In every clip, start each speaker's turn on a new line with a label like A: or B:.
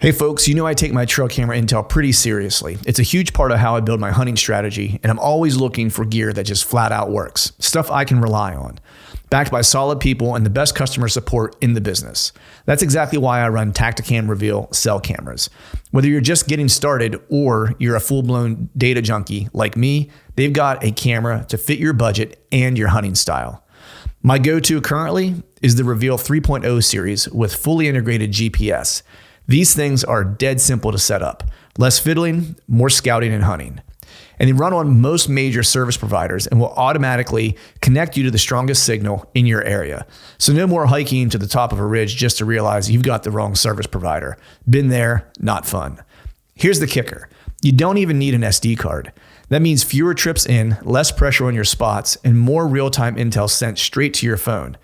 A: Hey folks, you know I take my trail camera intel pretty seriously. It's a huge part of how I build my hunting strategy, and I'm always looking for gear that just flat out works. Stuff I can rely on. Backed by solid people and the best customer support in the business. That's exactly why I run Tacticam Reveal cell cameras. Whether you're just getting started or you're a full-blown data junkie like me, they've got a camera to fit your budget and your hunting style. My go-to currently is the Reveal 3.0 series with fully integrated GPS. These things are dead simple to set up. Less fiddling, more scouting and hunting. And they run on most major service providers and will automatically connect you to the strongest signal in your area. So no more hiking to the top of a ridge just to realize you've got the wrong service provider. Been there, not fun. Here's the kicker. You don't even need an SD card. That means fewer trips in, less pressure on your spots, and more real-time intel sent straight to your phone.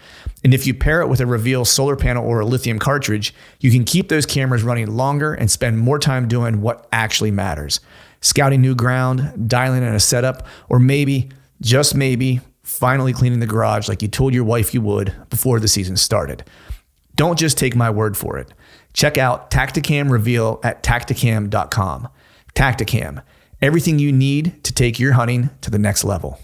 A: And if you pair it with a Reveal solar panel or a lithium cartridge, you can keep those cameras running longer and spend more time doing what actually matters. Scouting new ground, dialing in a setup, or maybe, just maybe, finally cleaning the garage like you told your wife you would before the season started. Don't just take my word for it. Check out Tacticam Reveal at tacticam.com. Tacticam. Everything you need to take your hunting to the next level.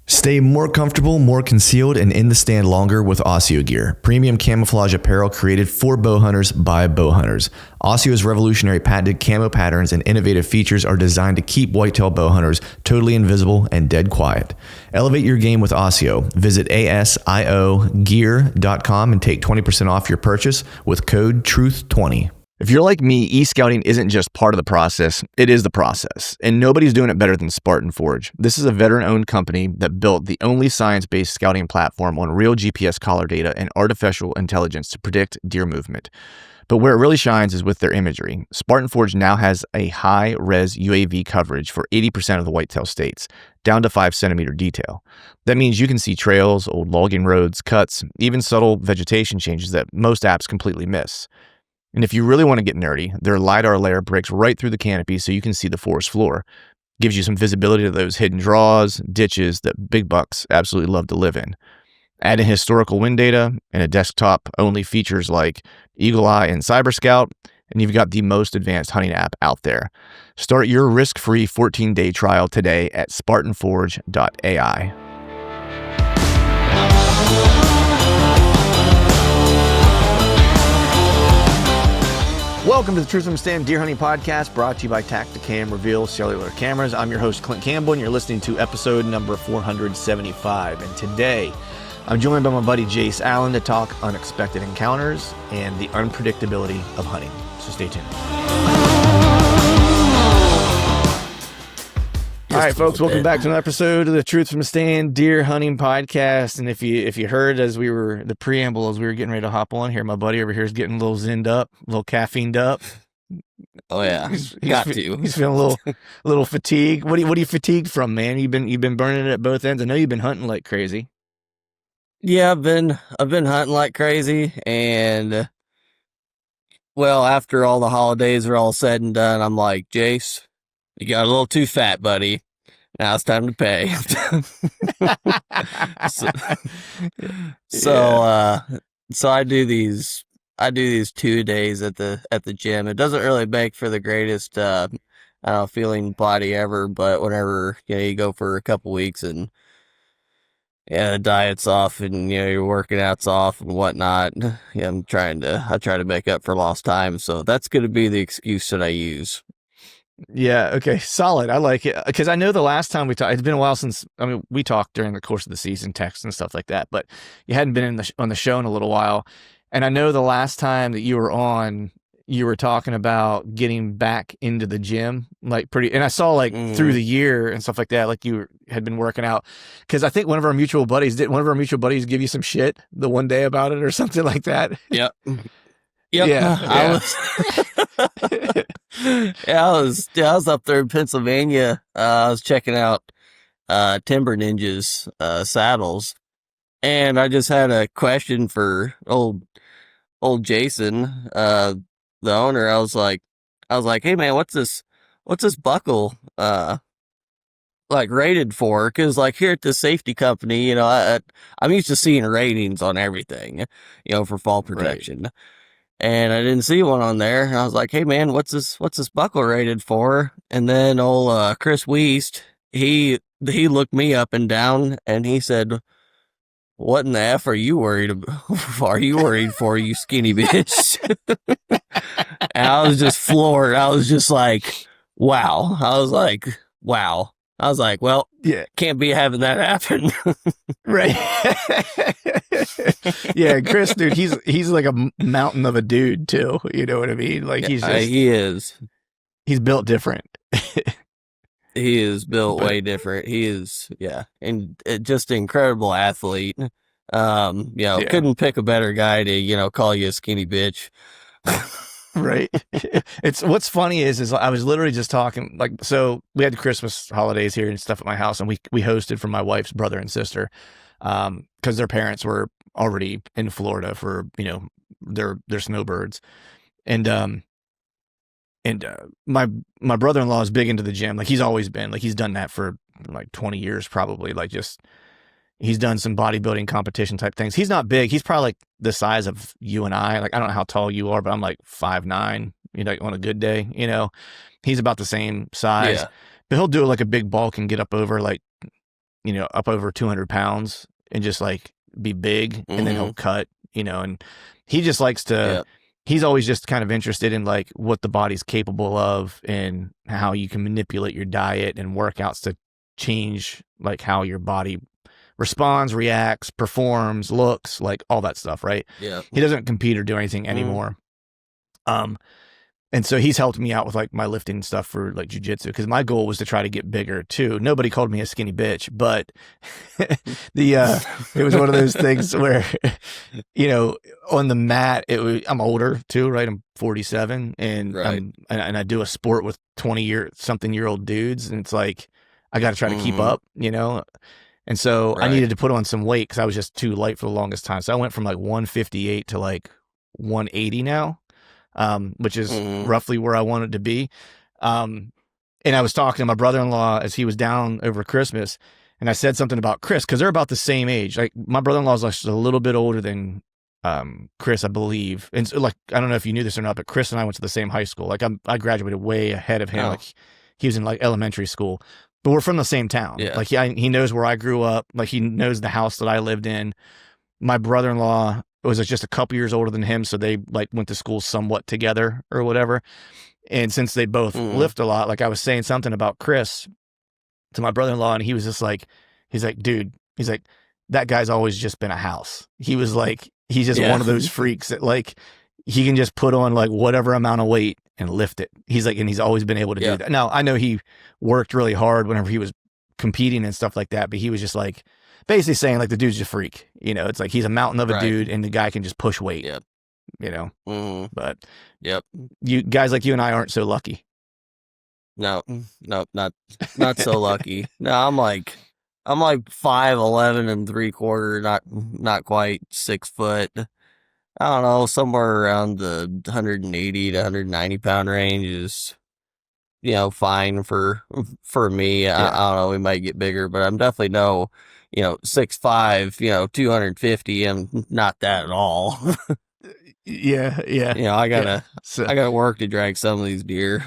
A: Stay more comfortable, more concealed, and in the stand longer with Oscio gear. Premium camouflage apparel created for bow hunters by bow hunters. Oscio's revolutionary patented camo patterns and innovative features are designed to keep whitetail bow hunters totally invisible and dead quiet. Elevate your game with Oscio. Visit asiogear.com and take 20% off your purchase with code TRUTH20. If you're like me, e-scouting isn't just part of the process, it is the process. And nobody's doing it better than Spartan Forge. This is a veteran-owned company that built the only science-based scouting platform on real GPS collar data and artificial intelligence to predict deer movement. But where it really shines is with their imagery. Spartan Forge now has a high-res UAV coverage for 80% of the whitetail states, down to 5-centimeter detail. That means you can see trails, old logging roads, cuts, even subtle vegetation changes that most apps completely miss. And if you really want to get nerdy, their LiDAR layer breaks right through the canopy so you can see the forest floor. Gives you some visibility to those hidden draws, ditches that big bucks absolutely love to live in. Add in historical wind data and a desktop-only features like Eagle Eye and Cyber Scout, and you've got the most advanced hunting app out there. Start your risk-free 14-day trial today at spartanforge.ai. Welcome to the Truth from Stand Deer Hunting Podcast, brought to you by Tacticam Reveal Cellular Cameras. I'm your host, Clint Campbell, and you're listening to episode number 475. And today, I'm joined by my buddy Jace Allen to talk unexpected encounters and the unpredictability of hunting. So stay tuned. All right, folks, welcome back to another episode of the Truth from the Stand Deer Hunting Podcast. And if you heard the preamble as we were getting ready to hop on here, my buddy over here is getting a little zinned up, a little caffeined up.
B: Oh yeah, he's
A: feeling a little fatigued. What are you fatigued from, man? You've been burning it at both ends. I know you've been hunting like crazy.
B: Yeah, I've been hunting like crazy, and well, after all the holidays are all said and done, I'm like, Jace, you got a little too fat, buddy. Now it's time to pay. So I do these 2 days at the gym. It doesn't really make for the greatest feeling body ever, but whenever you go for a couple weeks and the diet's off and your working out's off and whatnot, I try to make up for lost time. So that's going to be the excuse that I use.
A: Yeah. Okay. Solid. I like it because I know the last time we talked, it's been a while since. I mean, we talked during the course of the season, text and stuff like that. But you hadn't been on the show in a little while, and I know the last time that you were on, you were talking about getting back into the gym, like pretty. And I saw through the year and stuff like that, like you had been working out. Because I think one of our mutual buddies give you some shit the one day about it or something like that.
B: Yep. Yeah. I was up there in Pennsylvania. I was checking out Timber Ninja's saddles, and I just had a question for old Jason, the owner. I was like, hey man, what's this buckle rated for? Because here at the safety company, I'm used to seeing ratings on everything, for fall protection. Right. and I didn't see one on there. And I was like, "Hey man, what's this buckle rated for?" And then old Chris Weist, he looked me up and down, and he said, "What in the F are you worried about? Are you worried for, you skinny bitch?" And I was just floored. I was just like, wow. I was like, wow. I was like, well,
A: Yeah.
B: can't be having that happen.
A: Right. Yeah, Chris, dude, he's like a mountain of a dude too. You know what I mean? Like he's just
B: he is.
A: He's built different.
B: He is built way different. He is, and just an incredible athlete. Couldn't pick a better guy to, call you a skinny bitch.
A: Right. It's what's funny is I was literally just talking, like, so we had Christmas holidays here and stuff at my house, and we hosted for my wife's brother and sister, because their parents were already in Florida for, their snowbirds. And my brother-in-law is big into the gym. Like he's always been, like he's done that for like 20 years probably. Like just he's done some bodybuilding competition type things. He's not big. He's probably like the size of you and I. Like I don't know how tall you are, but I'm like 5'9", on a good day, He's about the same size.
B: Yeah.
A: But he'll do like a big bulk and get up over like, up over 200 pounds and just like be big, and then he'll cut, and he just likes to he's always just kind of interested in like what the body's capable of and how you can manipulate your diet and workouts to change like how your body responds, reacts, performs, looks, like all that stuff, right?
B: Yeah.
A: He doesn't compete or do anything anymore. And so he's helped me out with like my lifting stuff for like jujitsu, because my goal was to try to get bigger too. Nobody called me a skinny bitch, but it was one of those things where, on the mat, I'm older too, right? I'm 47, and and I do a sport with 20-something-year-old dudes, and it's like I got to try to keep up, And so I needed to put on some weight because I was just too light for the longest time. So I went from like 158 to like 180 now. Which is roughly where I wanted to be. And I was talking to my brother-in-law as he was down over Christmas, and I said something about Chris, because they're about the same age. Like my brother-in-law is just a little bit older than Chris, I believe. And so, like, I don't know if you knew this or not, but Chris and I went to the same high school. Like I graduated way ahead of him. Like he was in like elementary school, but we're from the same town.
B: Yeah.
A: Like he knows where I grew up. Like he knows the house that I lived in. My brother-in-law was just a couple years older than him, so they like went to school somewhat together or whatever. And since they both lift a lot, like I was saying something about Chris to my brother-in-law, and he was just like, dude, that guy's always just been a house. He was like, he's just one of those freaks that like he can just put on like whatever amount of weight and lift it. He's like, and he's always been able to do that. Now I know he worked really hard whenever he was competing and stuff like that, but he was just like basically saying like the dude's a freak, it's like he's a mountain of a dude, and the guy can just push weight, but you guys like you and I aren't so lucky.
B: No, not so lucky. No, I'm like 5'11" and 3/4, not quite 6 foot. I don't know, somewhere around the 180 to 190 pound range is, fine for me. I don't know, we might get bigger, but I'm definitely 6'5", 250. I'm not that at all.
A: Yeah.
B: I gotta work to drag some of these deer.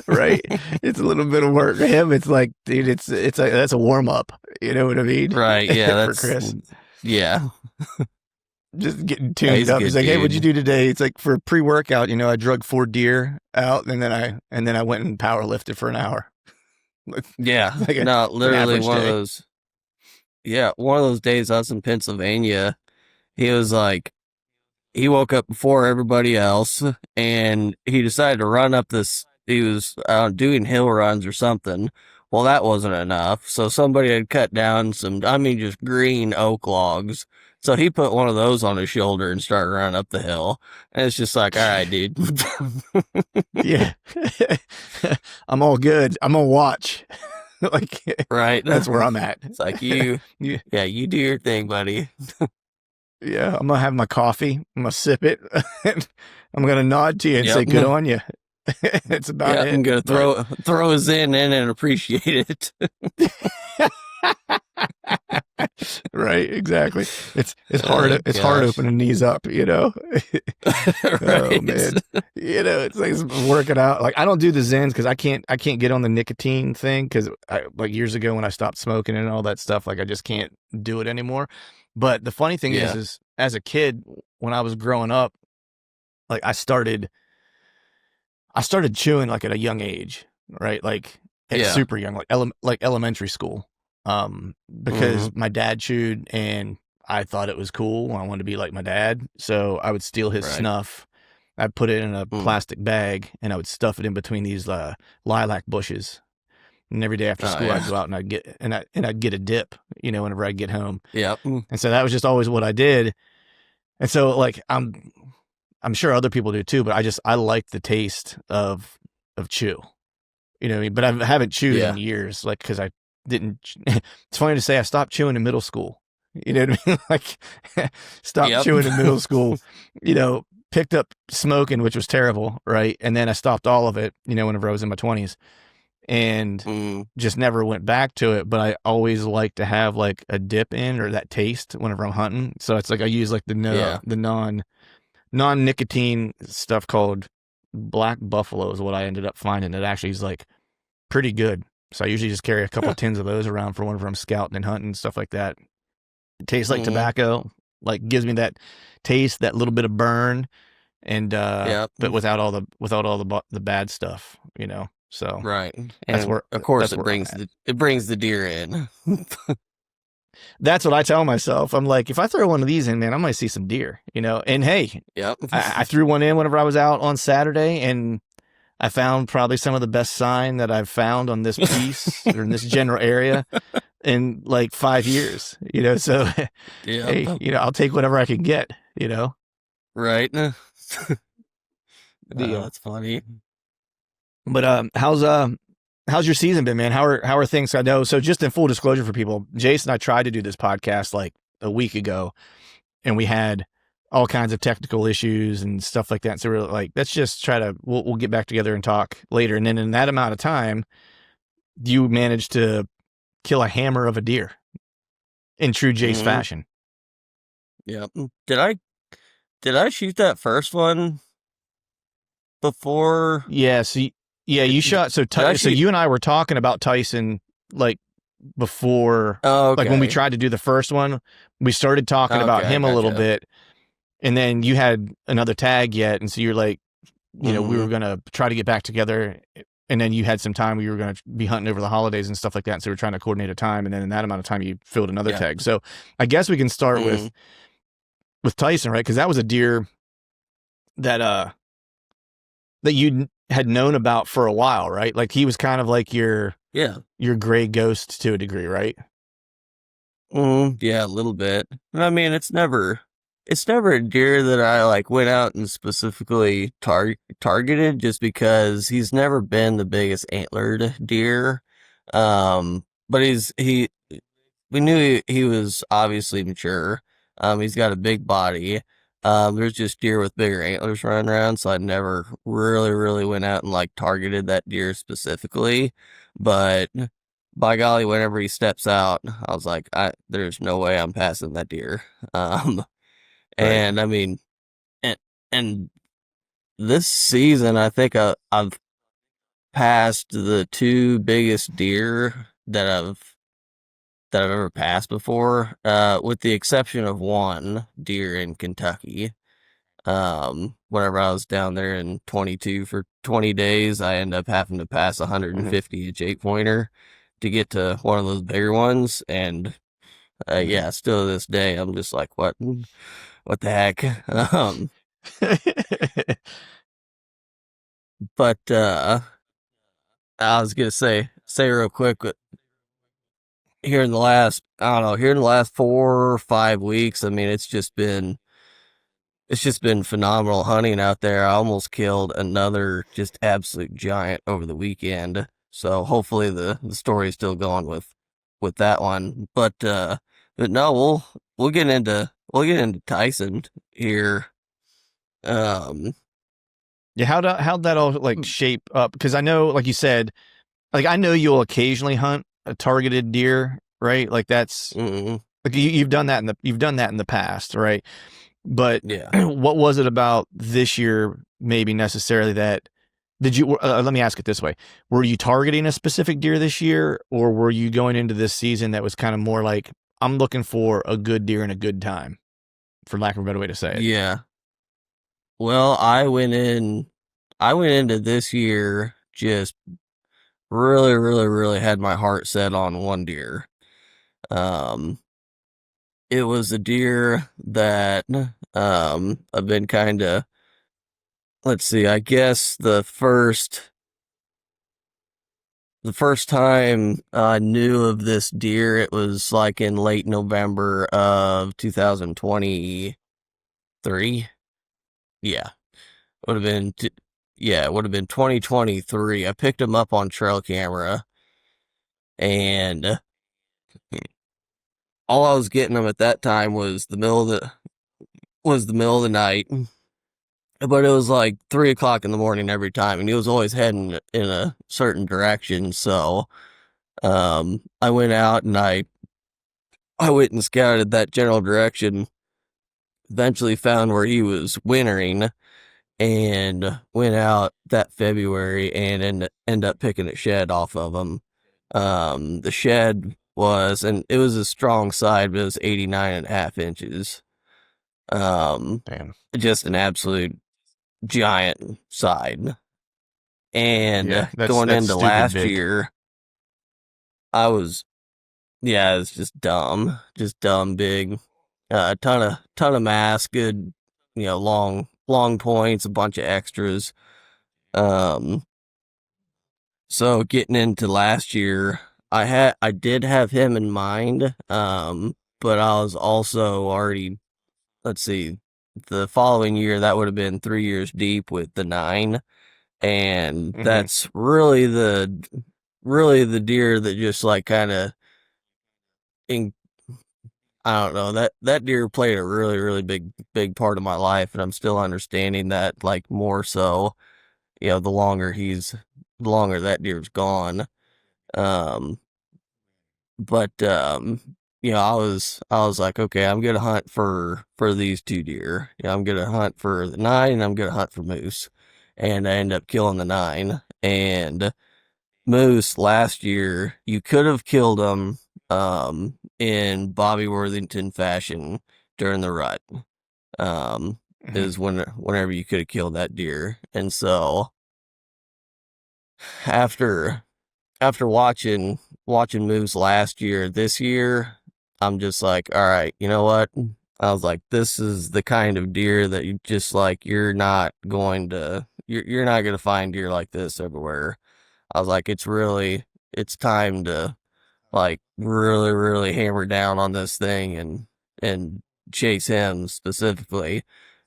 A: Right. It's a little bit of work for him. It's like, dude, that's a warm up. You know what I mean?
B: Right. Yeah. That's
A: for Chris.
B: Yeah.
A: Just getting tuned up. He's like, dude. Hey, what'd you do today? It's like for pre-workout, I drug 4 deer out, and then I went and power lifted for an hour.
B: Yeah. Literally one of those. Yeah. One of those days I was in Pennsylvania. He was like, he woke up before everybody else, and he decided to run up this. He was doing hill runs or something. Well, that wasn't enough. So somebody had cut down just green oak logs. So he put one of those on his shoulder and started running up the hill. And it's just like, all right, dude.
A: Yeah. I'm all good. I'm gonna watch. Like,
B: right.
A: That's where I'm at.
B: It's like you do your thing, buddy.
A: Yeah, I'm gonna have my coffee. I'm gonna sip it. I'm gonna nod to you and say, "Good on you." It's about it.
B: I'm gonna throw his in and appreciate it.
C: Right, exactly. It's hard. It's hard
B: Gosh.
C: opening these up, you know. Oh
B: Right.
C: man, you know, it's like working out. Like I don't do the Zens because I can't get on the nicotine thing because like years ago when I stopped smoking and all that stuff, like I just can't do it anymore. But the funny thing
B: Yeah.
C: is as a kid when I was growing up, like I started chewing like at a young age, right? Like at
B: Yeah.
C: super young, like elementary school. Because my dad chewed and I thought it was cool. I wanted to be like my dad. So I would steal his
B: Right.
C: snuff. I'd put it in a plastic bag and I would stuff it in between these lilac bushes. And every day after school, I'd go out and I'd get a dip, you know, whenever I'd get home.
B: Yep.
C: And so that was just always what I did. And so like I'm sure other people do too, but I like the taste of chew. You know what I mean? But I haven't chewed
B: Yeah.
C: in years, like because I didn't. It's funny to say I stopped chewing in middle school. You know what I mean? Like stopped chewing in middle school. You know, picked up smoking, which was terrible, right? And then I stopped all of it. You know, whenever I was in my 20s, and just never went back to it. But I always like to have like a dip in or that taste whenever I'm hunting. So it's like I use like the non nicotine stuff called Black Buffalo is what I ended up finding. It actually is like pretty good. So I usually just carry a couple tins of those around for whenever I'm scouting and hunting, stuff like that. It tastes like tobacco, like gives me that taste, that little bit of burn, and but without all the bad stuff, you know. So
B: Right.
C: that's
B: And
C: where,
B: of course,
C: that's
B: it brings the deer in.
C: That's what I tell myself. I'm like, if I throw one of these in, man, I might see some deer, you know. And hey,
B: Yep.
C: I threw one in whenever I was out on Saturday, and I found probably some of the best sign that I've found on this piece or in this general area in like 5 years, you know. So, hey, you know, I'll take whatever I can get, you know.
B: Right. That's funny.
C: But how's your season been, man? How are things? I know. So just in full disclosure for people, Jace and I tried to do this podcast like a week ago, and we had all kinds of technical issues and stuff like that. So we're like, let's just try to, we'll get back together and talk later. And then in that amount of time, you managed to kill a hammer of a deer in true Jace fashion.
B: Yep. Did I shoot that first one before?
C: Yeah. So you shot. So you and I were talking about Tyson like before, like when we tried to do the first one, we started talking about him a little bit. And then you had another tag yet. And so you're like, you know, we were going to try to get back together. And then you had some time where you were going to be hunting over the holidays and stuff like that. So we were trying to coordinate a time. And then in that amount of time, you filled another tag. So I guess we can start with Tyson, right? Because that was a deer that you had known about for a while, right? Like he was kind of like your gray ghost to a degree, right?
B: Yeah, a little bit. I mean, it's never a deer that I like went out and specifically targeted just because he's never been the biggest antlered deer. But we knew he was obviously mature. He's got a big body. There's just deer with bigger antlers running around, so I never really went out and like targeted that deer specifically. But by golly, whenever he steps out, I was like, there's no way I'm passing that deer. And I mean, and this season, I think I've passed the two biggest deer that I've ever passed before, with the exception of one deer in Kentucky. Whenever I was down there in 22 for 20 days, I ended up having to pass 150 inch 8-pointer to get to one of those bigger ones. And yeah, still to this day, I'm just like, what the heck? But I was gonna say real quick, but here in the last 4 or 5 weeks, I mean, it's just been phenomenal hunting out there. I almost killed another just absolute giant over the weekend. So hopefully the story is still going with that one. But no, we'll get into Tyson here.
C: Yeah, how'd that all like shape up? Because I know, like you said, like I know you'll occasionally hunt a targeted deer, right? Like that's Like you've done that in the past, right? But
B: yeah,
C: what was it about this year maybe necessarily that did you let me ask it this way. Were you targeting a specific deer this year, or were you going into this season that was kind of more like, I'm looking for a good deer and a good time, for lack of a better way to say it?
B: yeah. Well, I went into this year just really, really, really had my heart set on one deer. Um, it was a deer that I've been kind of, let's see, I guess the first time I knew of this deer, it was like in late November of 2023. Yeah, would have been yeah, it would have been 2023. I picked him up on trail camera, and all I was getting him at that time was the middle of the night. But it was like 3 o'clock in the morning every time, and he was always heading in a certain direction. So I went out and I went and scouted that general direction. Eventually found where he was wintering, and went out that February and end up picking a shed off of him. The shed was, and it was a strong side, but it was 89.5 inches.
C: Damn.
B: Just an absolute giant side. And
C: Yeah,
B: going
C: that's
B: into
C: stupid
B: last
C: big.
B: year, I was, yeah, it's just dumb big. Ton of mass, good, long points, a bunch of extras. Um, so getting into last year, I did have him in mind. But I was also already, let's see, the following year that would have been 3 years deep with the 9, and
C: Mm-hmm.
B: that's really the deer that just like kind of in I don't know, that deer played a really really big part of my life, and I'm still understanding that like more so, the longer that deer's gone. Um, but I was like, okay, I'm gonna hunt for these two deer. I'm gonna hunt for the 9, and I'm gonna hunt for moose, and I end up killing the 9. And moose last year, you could have killed him in Bobby Worthington fashion during the rut. Um,
C: Mm-hmm.
B: is whenever you could have killed that deer. And so after watching moves last year, this year, I'm just like, all right, you know what? I was like, this is the kind of deer that you just like, you're not gonna find deer like this everywhere. I was like, it's time to like really, really hammer down on this thing and chase him specifically.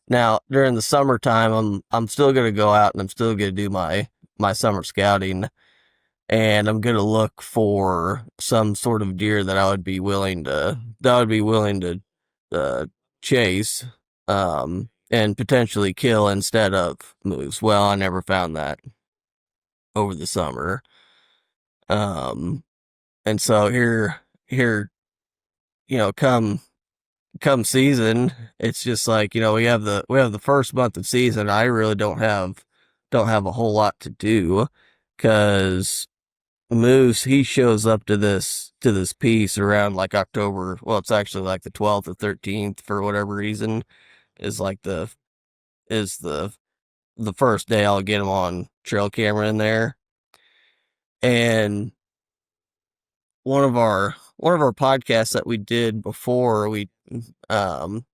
B: Now, during the summertime, I'm still gonna go out and I'm still gonna do my summer scouting, and I'm gonna look for some sort of deer that I would be willing to uh, chase, and potentially kill instead of moose. Well, I never found that over the summer. Um, and so here, come season, it's just like, we have the first month of season. I really don't have a whole lot to do, because Moose, he shows up to this piece around like October. Well, it's actually like the 12th or 13th for whatever reason is like is the first day I'll get him on trail camera in there. And one of our podcasts that we did before, um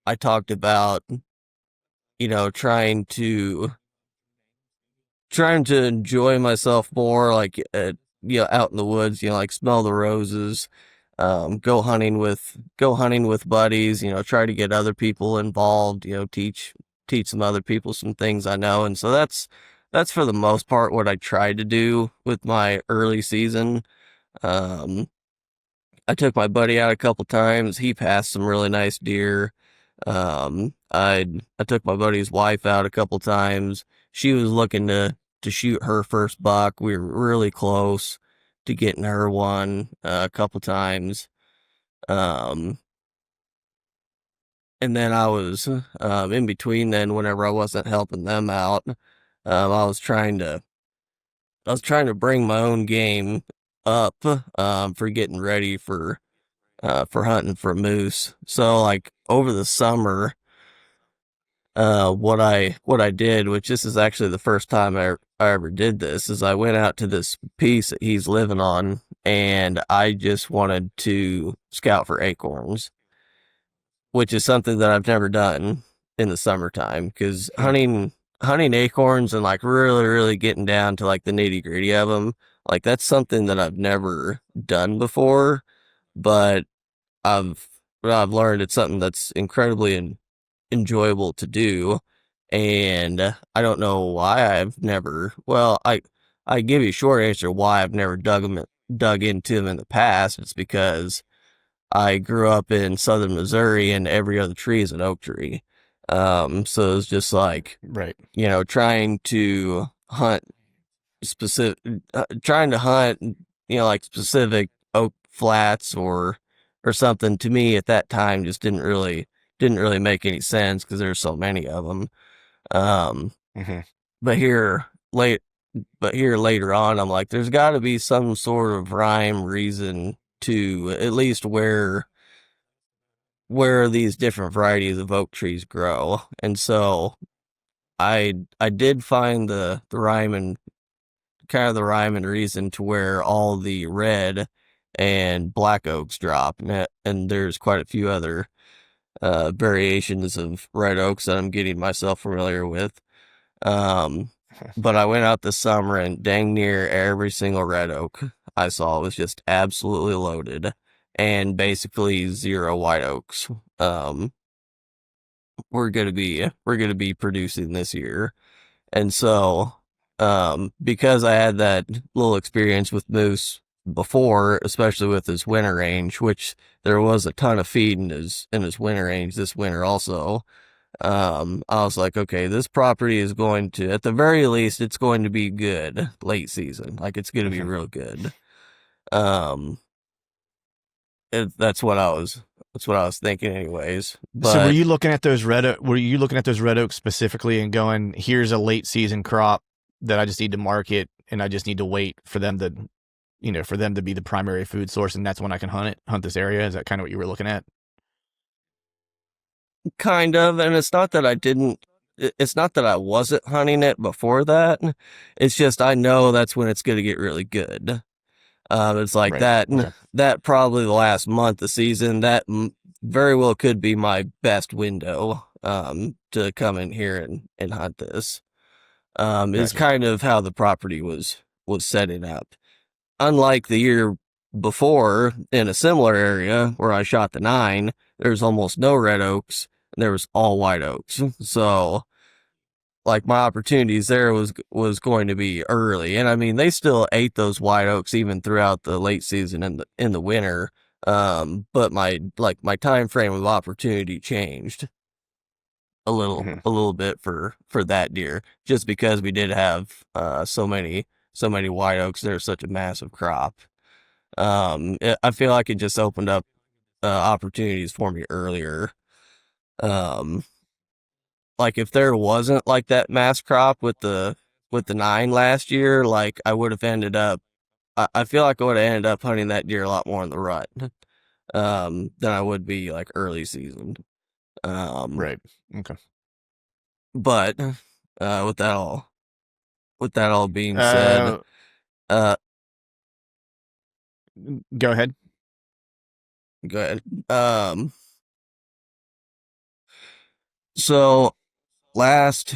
B: I talked about, trying to enjoy myself more, like, out in the woods, like smell the roses, go hunting with buddies, try to get other people involved, teach some other people some things I know. And so that's for the most part what I tried to do with my early season. Um, I took my buddy out a couple times. He passed some really nice deer. I took my buddy's wife out a couple times. She was looking to shoot her first buck. We were really close to getting her one a couple times. Um, and then I was in between. Then, whenever I wasn't helping them out, I was trying to bring my own game up for getting ready for hunting for moose. So like over the summer, what I did, which this is actually the first time I ever did this, is I went out to this piece that he's living on, and I just wanted to scout for acorns, which is something that I've never done in the summertime, because hunting acorns and like really getting down to like the nitty gritty of them, like that's something that I've never done before, but I've I've learned it's something that's incredibly enjoyable to do, and I don't know why I've never. Well, I give you a short answer why I've never dug into them in the past. It's because I grew up in southern Missouri, and every other tree is an oak tree. So it's just like,
C: right,
B: trying to hunt specific, trying to hunt, like specific oak flats or something. To me at that time, just didn't really make any sense because there's so many of them. Um,
C: mm-hmm.
B: but here late, but here later on, I'm like, there's got to be some sort of rhyme reason to at least where these different varieties of oak trees grow. And so I did find the rhyme and kind of the rhyme and reason to where all the red and black oaks drop, and there's quite a few other variations of red oaks that I'm getting myself familiar with. Um, but I went out this summer, and dang near every single red oak I saw was just absolutely loaded, and basically zero white oaks. Um, we're gonna be producing this year, and so because I had that little experience with moose before, especially with his winter range, which there was a ton of feed in his winter range this winter also. I was like, okay, this property is going to, at the very least, it's going to be good late season. Like it's going to be real good. Um, that's what I was thinking anyways.
C: So
B: But
C: were you looking at those red oaks specifically and going, here's a late season crop that I just need to market, and I just need to wait for them to, for them to be the primary food source, and that's when I can hunt this area? Is that kind of what you were looking at?
B: kind of, and it's not that I wasn't hunting it before that. It's just I know that's when it's going to get really good. It's like
C: Right.
B: that.
C: Okay.
B: That probably the last month of season. That very well could be my best window. To come in here and hunt this. Is
C: Gotcha.
B: kind of how the property was setting up. Unlike the year before, in a similar area where I shot the 9, there's almost no red oaks, and there was all white oaks. So like my opportunities there was going to be early, and I mean they still ate those white oaks even throughout the late season and in the winter. But my time frame of opportunity changed
C: Mm-hmm.
B: a little bit for that deer, just because we did have so many white oaks. There's such a massive crop. I feel like it just opened up opportunities for me earlier. Um, like if there wasn't like that mass crop with the 9 last year, like I would have ended up. I feel like I would have ended up hunting that deer a lot more in the rut, than I would be like early season. Um,
C: Right. Okay.
B: but with that all being said,
C: Uh,
B: uh,
C: Go ahead.
B: go ahead. So last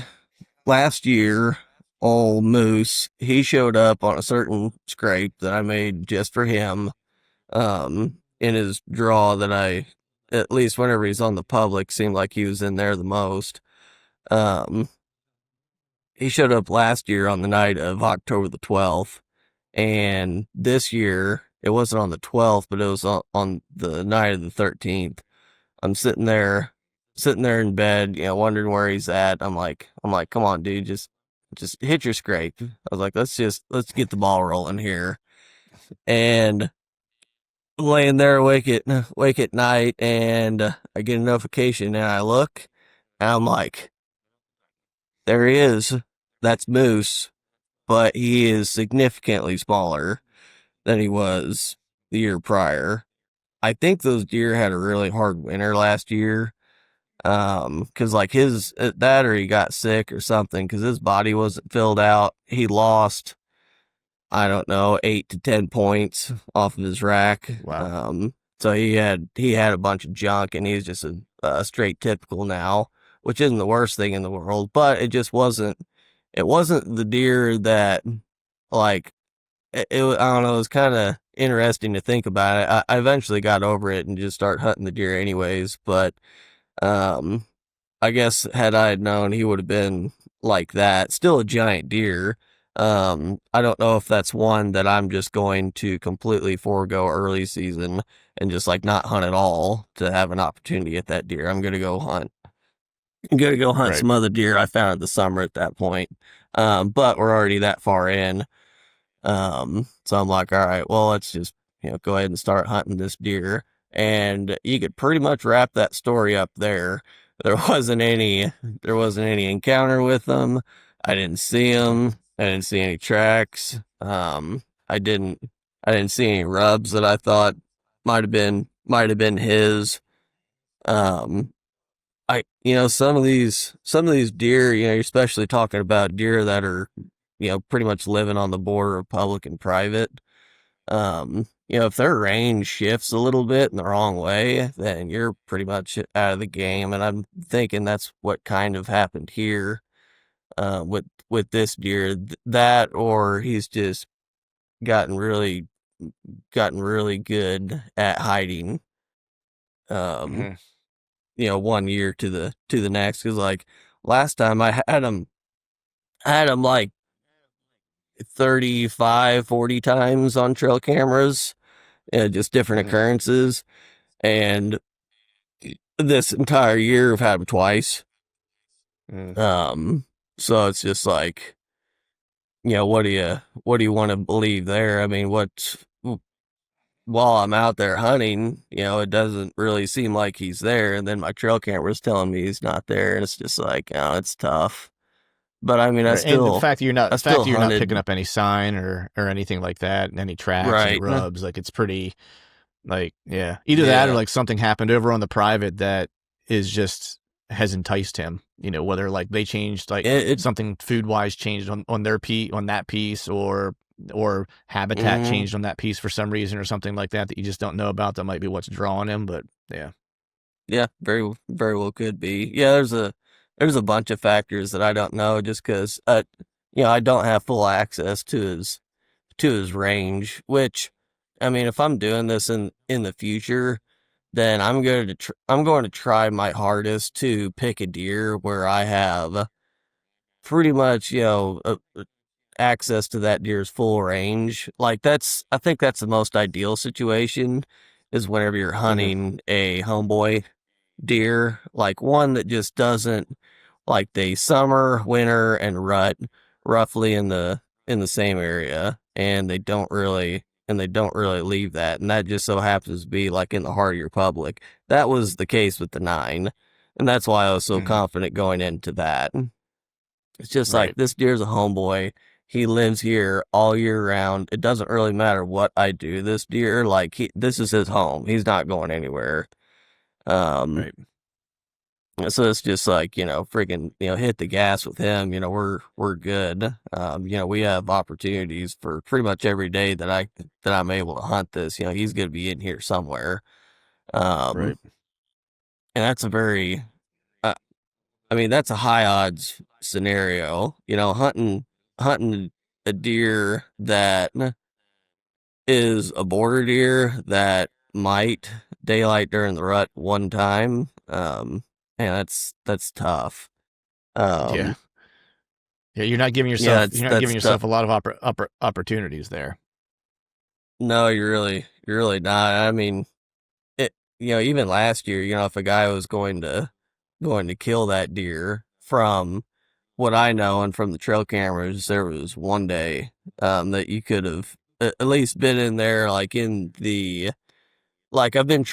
B: last year, old Moose, he showed up on a certain scrape that I made just for him. In his draw that at least whenever he's on the public, seemed like he was in there the most. Um, he showed up last year on the night of October the 12th, and this year it wasn't on the 12th, but it was on the night of the 13th. I'm sitting there in bed, wondering where he's at. I'm like, come on, dude, just hit your scrape. I was like, let's get the ball rolling here. And laying there awake at night, and I get a notification, and I look, and I'm like, there he is. That's Moose, but he is significantly smaller than he was the year prior. I think those deer had a really hard winter last year. Cause like his, that or he got sick or something, cause his body wasn't filled out. He lost, I don't know, 8 to 10 points off of his rack.
C: Wow.
B: So he had a bunch of junk, and he's just a straight typical now, which isn't the worst thing in the world, but it wasn't the deer that, like, I don't know, it was kind of interesting to think about it. I eventually got over it and just start hunting the deer anyways, but, um, I guess had I known he would have been like that, still a giant deer. I don't know if that's one that I'm just going to completely forego early season and just like not hunt at all to have an opportunity at that deer. I'm gonna go hunt. I'm gonna go hunt
C: Right.
B: some other deer I found in the summer at that point. But we're already that far in. So I'm like, all right, well, let's just, go ahead and start hunting this deer. And you could pretty much wrap that story up there. There wasn't any encounter with them. I didn't see him. I didn't see any tracks. I didn't see any rubs that I thought might have been his. Um, some of these deer, you're especially talking about deer that are, pretty much living on the border of public and private. If their range shifts a little bit in the wrong way, then you're pretty much out of the game. And I'm thinking that's what kind of happened here, with this deer. That, or he's just gotten really good at hiding. Um, 1 year to the next. Cause like last time I had him like 35, 40 times on trail cameras, just different occurrences. And this entire year I've had him twice. So it's just like, what do you want to believe there? I mean, while I'm out there hunting, it doesn't really seem like he's there. And then my trail camera's telling me he's not there. And it's just like, it's tough. But I mean,
C: and the fact that you're not
B: hunted,
C: picking up any sign or anything like that, any tracks,
B: right,
C: any rubs, like it's pretty, like, either that or like something happened over on the private that has enticed him. Whether like they changed, like something food wise changed on that piece, or habitat changed on that piece for some reason or something like that you just don't know about. That might be what's drawing him. But
B: yeah, very, very well could be. Yeah, there's a bunch of factors that I don't know, just because I don't have full access to his range. Which, I mean, if I'm doing this in the future, then I'm going to try my hardest to pick a deer where I have pretty much access to that deer's full range. Like I think that's the most ideal situation, is whenever you're hunting a homeboy deer, like one that just doesn't, like, the summer, winter, and rut roughly in the same area, and they don't really leave that, and that just so happens to be like in the heart of your public. That was the case with the 9, and that's why I was so confident going into that. It's just like, this deer's a homeboy. He lives here all year round. It doesn't really matter what I do. This deer, like, this is his home. He's not going anywhere. So it's just like, freaking, hit the gas with him. We're good. We have opportunities for pretty much every day that I'm able to hunt this. He's going to be in here somewhere. And that's a very, that's a high odds scenario. Hunting a deer that is a border deer that might daylight during the rut one time. And that's tough.
C: Yeah, you're not giving yourself a lot of opportunities there.
B: No, you're really not. I mean, even last year, if a guy was going to kill that deer, from what I know and from the trail cameras, there was one day that you could have at least been in there, like in the like I've been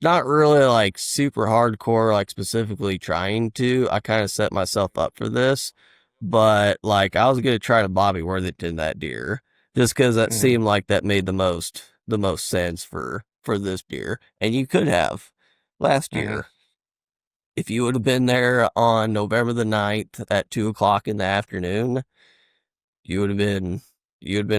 B: not really like super hardcore, like specifically trying to. I kind of set myself up for this, but like I was gonna try to Bobby Worthington that deer just because that seemed like that made the most sense for this deer. And you could have last year if you would have been there on November the 9th at 2 o'clock in the afternoon. You would have been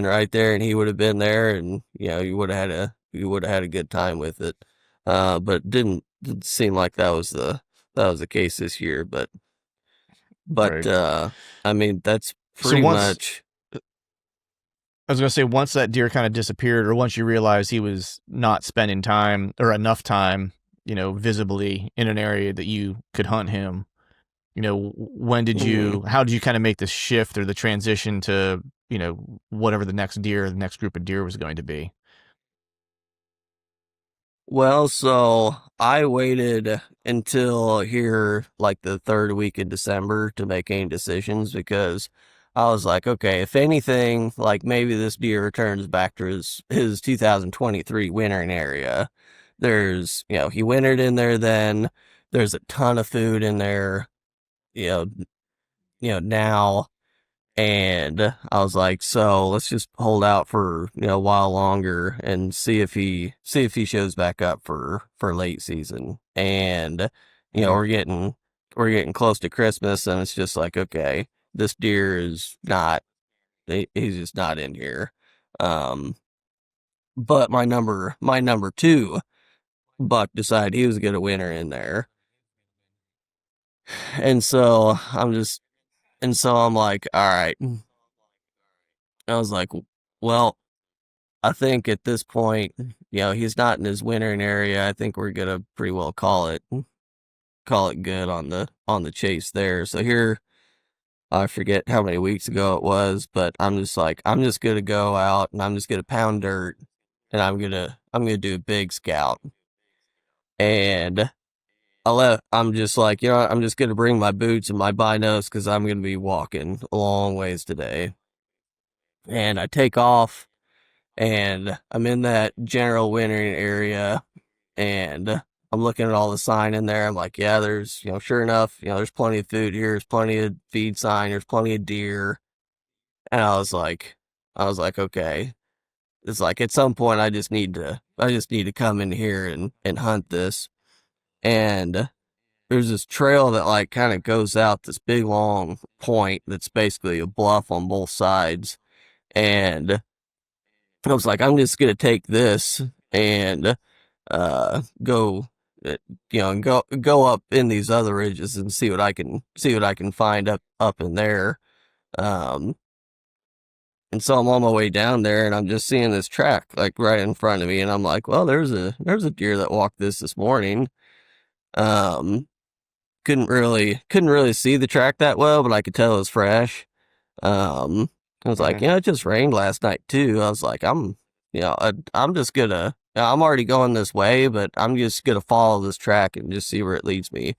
B: right there, and he would have been there, and you would have had a good time with it. But it didn't seem like that was the case this year. But
C: Right.
B: I mean, that's pretty much.
C: I was gonna say, once that deer kind of disappeared, or once you realized he was not spending time or enough time, visibly in an area that you could hunt him, when did you, how did you kind of make the shift or the transition to, whatever the next group of deer was going to be?
B: Well, so I waited until here, like the third week in December, to make any decisions because I was like, okay, if anything, like maybe this deer returns back to his 2023 wintering area. There's, he wintered in there then. There's a ton of food in there, you know, now. And I was like, so let's just hold out for a while longer and see if he shows back up for late season. And we're getting close to Christmas, and it's just like, okay, this deer is not, he's just not in here. But my number two buck decided he was gonna winter in there, and so I'm like, all right. I was like, well, I think at this point, he's not in his wintering area. I think we're gonna pretty well call it good on the chase there. So here, I forget how many weeks ago it was, but I'm just like, I'm just gonna go out and I'm just gonna pound dirt, and I'm gonna do a big scout. And I'm just like, I'm just gonna bring my boots and my binos because I'm gonna be walking a long ways today. And I take off, and I'm in that general wintering area, and I'm looking at all the sign in there. I'm like, yeah, there's, sure enough, there's plenty of food here. There's plenty of feed sign. There's plenty of deer. And I was like, okay, it's like at some point I just need to come in here and hunt this. And there's this trail that like kind of goes out this big long point that's basically a bluff on both sides. And I was like, I'm just gonna take this and go and go up in these other ridges and see what I can find up in there. Um and so I'm on my way down there, and I'm just seeing this track like right in front of me, and I'm like, well, there's a deer that walked this morning. Um couldn't really see the track that well, but I could tell it was fresh. I was like, it just rained last night too. I was like, I'm just gonna, I'm already going this way, but I'm just gonna follow this track and just see where it leads me.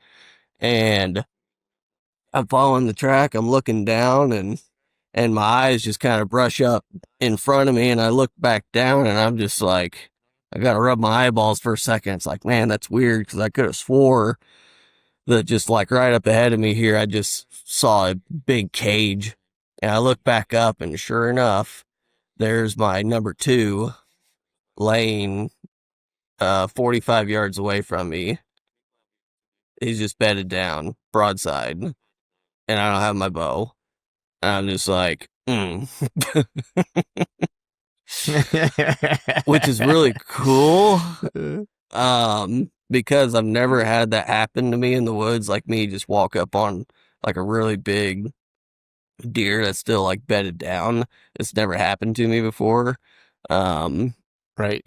B: And I'm following the track. I'm looking down, and my eyes just kind of brush up in front of me, and I look back down, and I'm just like, I gotta rub my eyeballs for a second. It's like, man, that's weird because I could have swore that just like right up ahead of me here, I just saw a big cage. And I look back up, and sure enough, there's my number two laying 45 yards away from me. He's just bedded down, broadside, and I don't have my bow. And I'm just like, which is really cool. Because I've never had that happen to me in the woods, like me just walk up on like a really big deer that's still like bedded down. It's never happened to me before.
C: Right.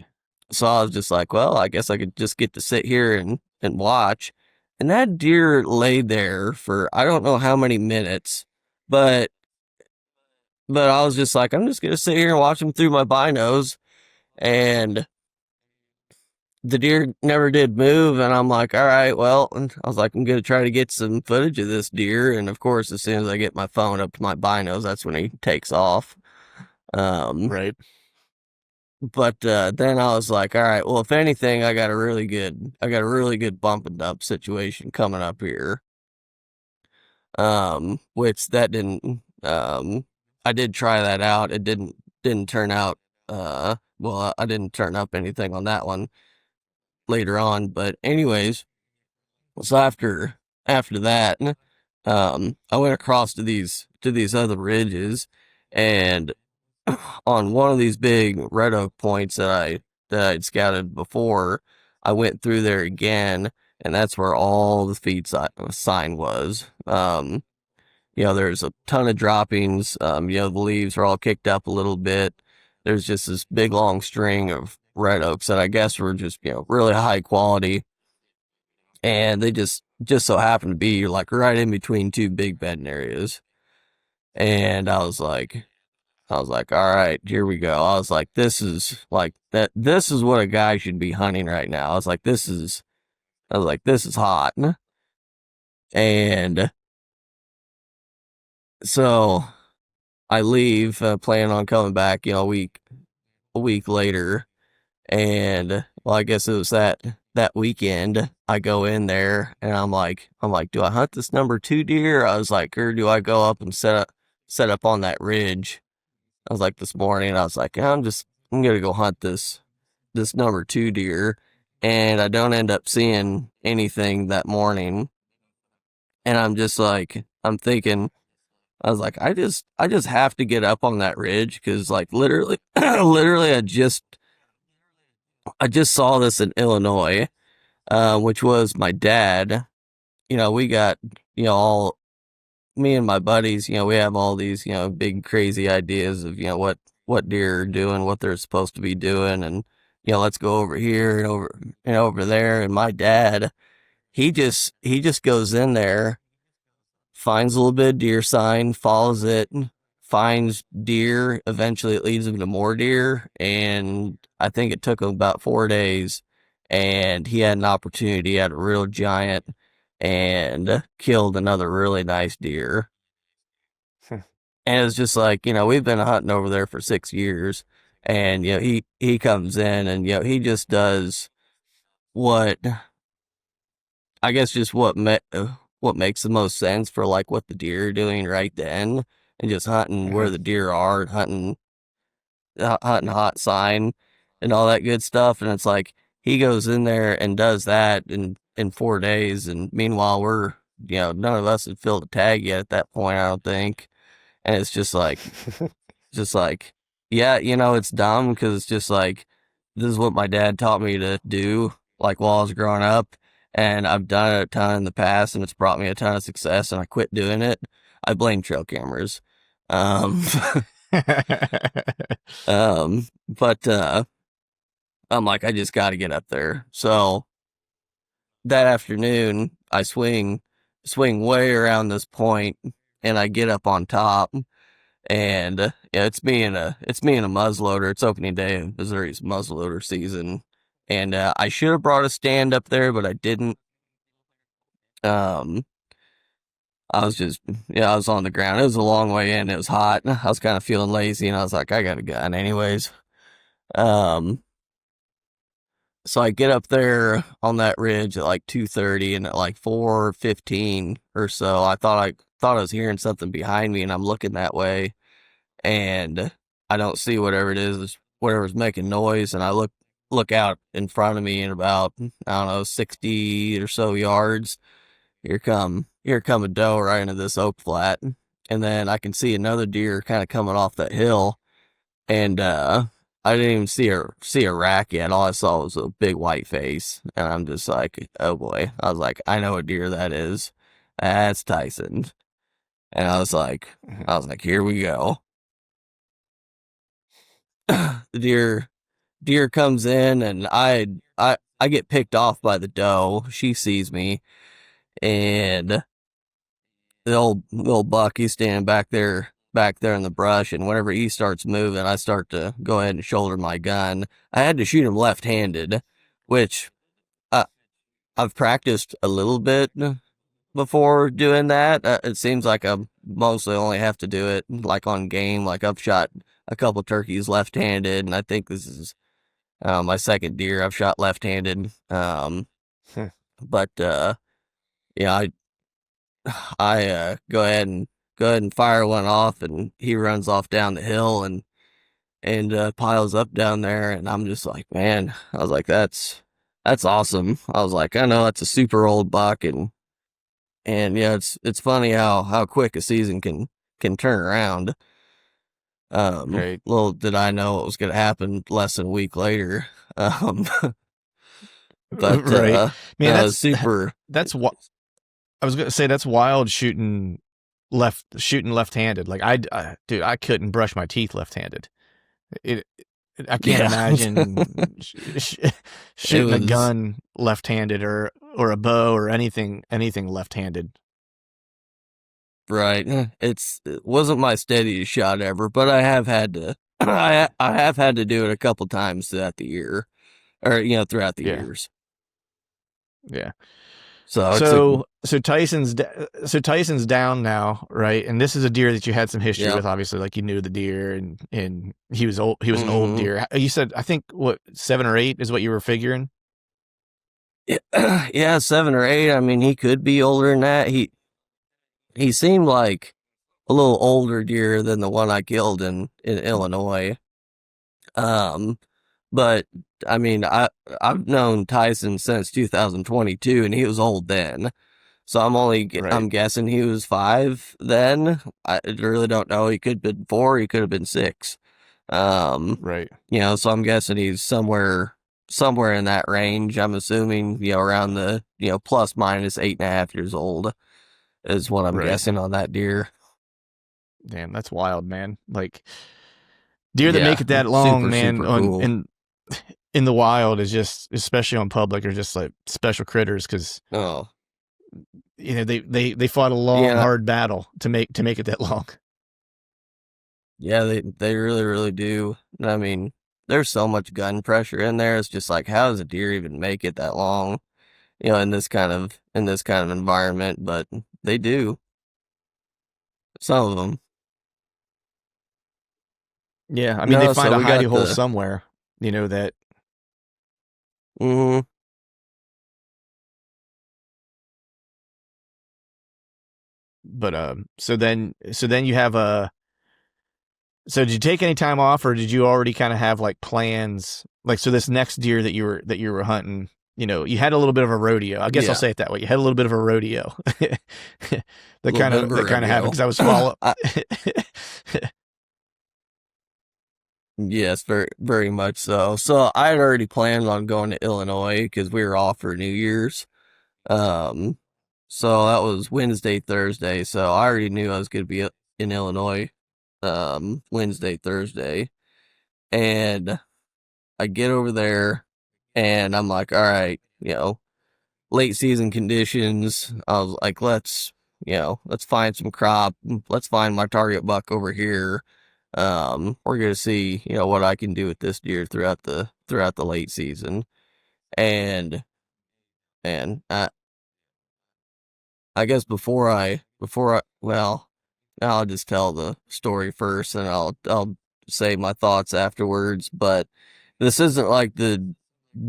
B: So I was just like, well, I guess I could just get to sit here and watch. And that deer laid there for I don't know how many minutes, but I was just like, I'm just gonna sit here and watch him through my binos. And the deer never did move, and I'm like, all right, well, and I was like, I'm gonna try to get some footage of this deer, and of course, as soon as I get my phone up to my binos, that's when he takes off.
C: Right.
B: then I was like, all right, well, if anything, I got a really good bump and dump situation coming up here. Which that didn't, I did try that out. It didn't turn out, well, I didn't turn up anything on that one later on. But anyways, so after that, I went across to these other ridges, and on one of these big red oak points that I'd scouted before, I went through there again, and that's where all the feed sign was. There's a ton of droppings. The leaves are all kicked up a little bit. There's just this big long string of red oaks that I guess were just, really high quality. And they just so happen to be like right in between two big bedding areas. And I was like, all right, here we go. I was like, this is what a guy should be hunting right now. This is hot. And so I leave, planning on coming back, a week later. And well, I guess it was that weekend. I go in there and I'm like, do I hunt this number 2 deer? I was like, or do I go up and set up on that ridge? I was like, this morning, I was like, I'm gonna go hunt this number 2 deer, and I don't end up seeing anything that morning. And I'm just like, I'm thinking, I was like, I just have to get up on that ridge, because like literally, literally, I just saw this in Illinois, which was my dad. We got, all me and my buddies, we have all these, big crazy ideas of, what deer are doing, what they're supposed to be doing, and let's go over here and over there. And my dad, he just goes in there, finds a little bit of deer sign, follows it, finds deer. Eventually, it leads him to more deer, and I think it took him about 4 days, and he had an opportunity at a real giant and killed another really nice deer. And it's just like, we've been hunting over there for 6 years, and he comes in, and he just does what, I guess, just what makes the most sense for like what the deer are doing right then, and just hunting where the deer are, hunting hot sign and all that good stuff. And it's like he goes in there and does that in 4 days, and meanwhile we're, none of us had filled a tag yet at that point, I don't think. And it's just like, yeah, it's dumb, because it's just like, this is what my dad taught me to do, like while I was growing up, and I've done it a ton in the past, and it's brought me a ton of success, and I quit doing it. I blame trail cameras. But I'm like, I just got to get up there. So that afternoon, I swing way around this point, and I get up on top. And it's me and a muzzleloader. It's opening day of Missouri's muzzleloader season, and I should have brought a stand up there, but I didn't. I was just, I was on the ground. It was a long way in. It was hot. I was kind of feeling lazy, and I was like, I got a gun anyways. So I get up there on that ridge at like 2:30, and at like 4:15 or so, I thought I was hearing something behind me, and I'm looking that way, and I don't see whatever it is, whatever's making noise, and I look out in front of me, in about, I don't know, 60 or so yards. Here come a doe right into this oak flat, and then I can see another deer kind of coming off that hill, and I didn't even see a rack yet. All I saw was a big white face, and I'm just like, oh boy. I was like, I know what deer that is. That's Tyson. And I was like, here we go. The deer comes in, and I get picked off by the doe. She sees me, and the old buck, he's standing back there in the brush, and whenever he starts moving, I start to go ahead and shoulder my gun. I had to shoot him left-handed, which I've practiced a little bit before doing that. It seems like I'm mostly only have to do it like on game. Like I've shot a couple turkeys left-handed, and I think this is my second deer I've shot left-handed. But yeah, I go ahead and fire one off, and he runs off down the hill and piles up down there, and I'm just like, man, I was like, that's awesome. I was like, I know it's a super old buck, and yeah, it's funny how quick a season can turn around.
C: Right.
B: Little did I know it was going to happen less than a week later. But
C: right, man, that's
B: super.
C: That's what I was gonna say. That's wild shooting left-handed. Like dude, I couldn't brush my teeth left-handed. I can't imagine shooting a gun left-handed or a bow or anything left-handed.
B: Right. It wasn't my steadiest shot ever, but I have had to I have had to do it a couple times throughout the year, or throughout the years.
C: Yeah.
B: So
C: Tyson's down now, right? And this is a deer that you had some history with, obviously. Like you knew the deer, and he was old. He was an old deer. You said, I think, what, 7 or 8 is what you were figuring.
B: Yeah, 7 or 8. I mean, he could be older than that. He seemed like a little older deer than the one I killed in Illinois. But I mean, I've known Tyson since 2022, and he was old then. So I'm guessing he was 5 then. I really don't know. He could have been 4. He could have been 6.
C: Right.
B: So I'm guessing he's somewhere in that range. I'm assuming, around the, plus minus 8.5 years old is what I'm guessing on that deer.
C: Damn, that's wild, man. Like deer that make it that long, man,
B: super cool.
C: in the wild is just, especially on public, are just like special critters, because they fought a long, hard battle to make it that long.
B: Yeah, they really, really do. I mean, there's so much gun pressure in there. It's just like, how does a deer even make it that long? In this kind of environment, but they do. Some of them.
C: Yeah, I mean, they find a hidey hole somewhere, that.
B: Mm-hmm.
C: But so then you have so did you take any time off, or did you already kind of have like plans? Like, so this next deer that you were hunting, you had a little bit of a rodeo. I guess I'll say it that way. You had a little bit of a rodeo. that kind of happened because I was following.
B: Yes, very, very much so. So I had already planned on going to Illinois because we were off for New Year's. So that was Wednesday, Thursday. So I already knew I was going to be in Illinois, Wednesday, Thursday. And I get over there and I'm like, all right, late season conditions. I was like, let's find some crop. Let's find my target buck over here. We're going to see, what I can do with this deer throughout the late season. And I guess well, I'll just tell the story first and I'll say my thoughts afterwards, but this isn't like the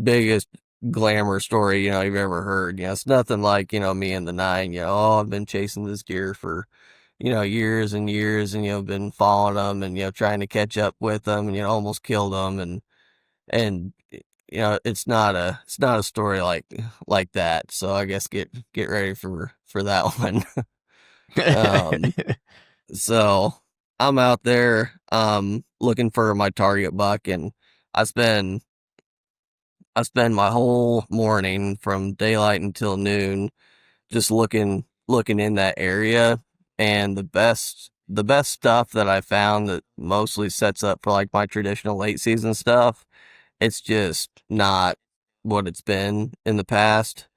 B: biggest glamour story, you've ever heard. It's nothing like, me and the 9, I've been chasing this deer for, years and years, and, been following them and, trying to catch up with them and, almost killed them. And, it's not a story like that. So I guess get ready for that one. So I'm out there, looking for my target buck, and I spend my whole morning from daylight until noon just looking in that area. And the best stuff that I found that mostly sets up for like my traditional late season stuff, it's just not what it's been in the past.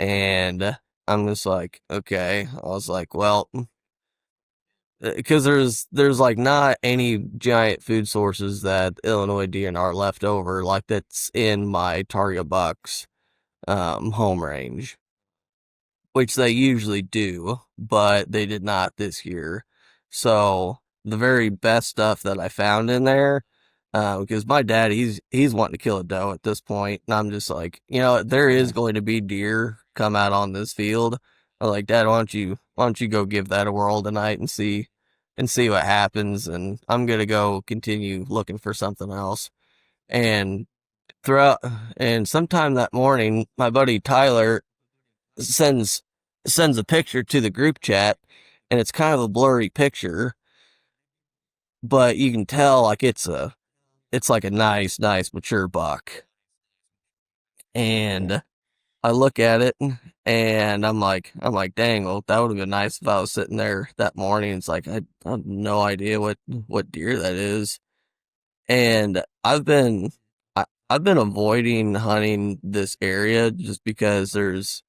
B: And I'm just like, okay. I was like, well, because there's like not any giant food sources that Illinois DNR left over, like that's in my target bucks home range. which they usually do, but they did not this year. So the very best stuff that I found in there, because my dad, he's wanting to kill a doe at this point, and I'm just like, there is going to be deer come out on this field. I'm like, Dad, why don't you go give that a whirl tonight and see what happens, and I'm gonna go continue looking for something else. And throughout, and sometime that morning, my buddy Tyler sends sends a picture to the group chat, and it's kind of a blurry picture, but you can tell like it's like a nice mature buck. And I look at it and dang, well, that would have been nice if I was sitting there that morning. It's like I have no idea what deer that is. And I've been avoiding hunting this area just because there's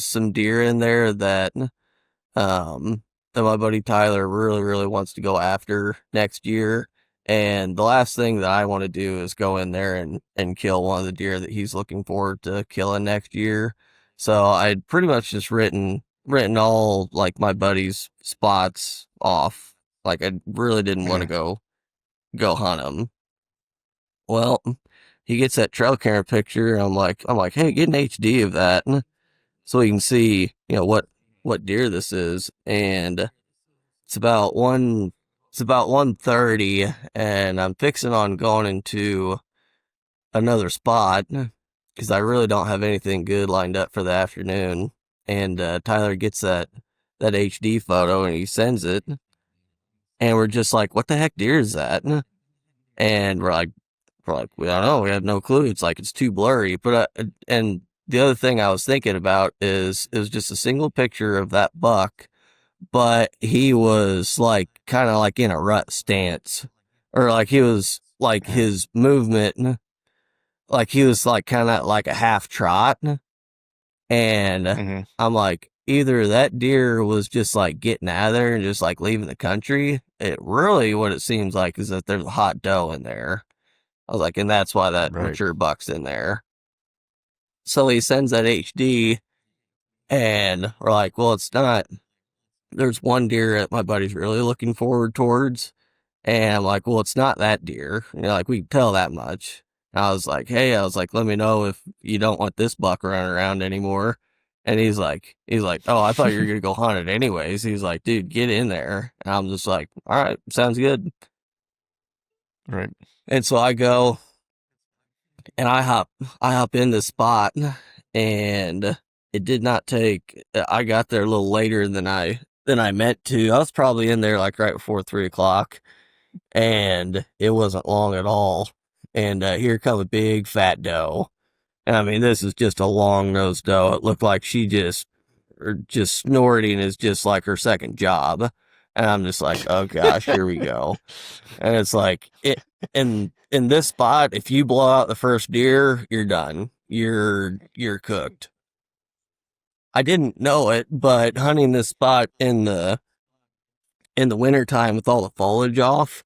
B: some deer in there um, that my buddy Tyler really wants to go after next year. And the last thing that I want to do is go in there and kill one of the deer that he's looking forward to killing next year. So I'd pretty much just written all like my buddy's spots off. Like I really didn't want to go hunt them. Well, he gets that trail camera picture, and I'm like, hey, get an HD of that so we can see, what deer this is. And it's about 1:30, and I'm fixing on going into another spot because I really don't have anything good lined up for the afternoon. And Tyler gets that HD photo and he sends it, and we're just like, what the heck deer is that? And we're like, we don't know. We have no clue. It's like, it's too blurry. But, and the other thing I was thinking about is it was just a single picture of that buck, but he was like, kind of like in a rut stance, or like he was like his movement, like he was like kind of like a half trot. And I'm like, either that deer was just like getting out of there and just like leaving the country. It really, what it seems like is that there's a hot doe in there. I was like, and that's why that mature buck's in there. So he sends that HD, and we're like, well, it's not. There's one deer that my buddy's really looking forward towards. And I'm like, well, it's not that deer. Like, we can tell that much. And I was like, hey, let me know if you don't want this buck running around anymore. And he's like, oh, I thought you were going to go hunt it anyways. He's like, dude, get in there. And I'm just like, all right, sounds good.
C: Right.
B: And so I go and I hop in the spot, and it did not take, I got there a little later than I meant to. I was probably in there like right before 3:00, and it wasn't long at all. And here come a big fat doe. And I mean, this is just a long nosed doe. It looked like she just snorting is just like her second job. And I'm just like, oh gosh, here we go. And it's like, in this spot, if you blow out the first deer, you're done. You're cooked. I didn't know it, but hunting this spot in the wintertime with all the foliage off,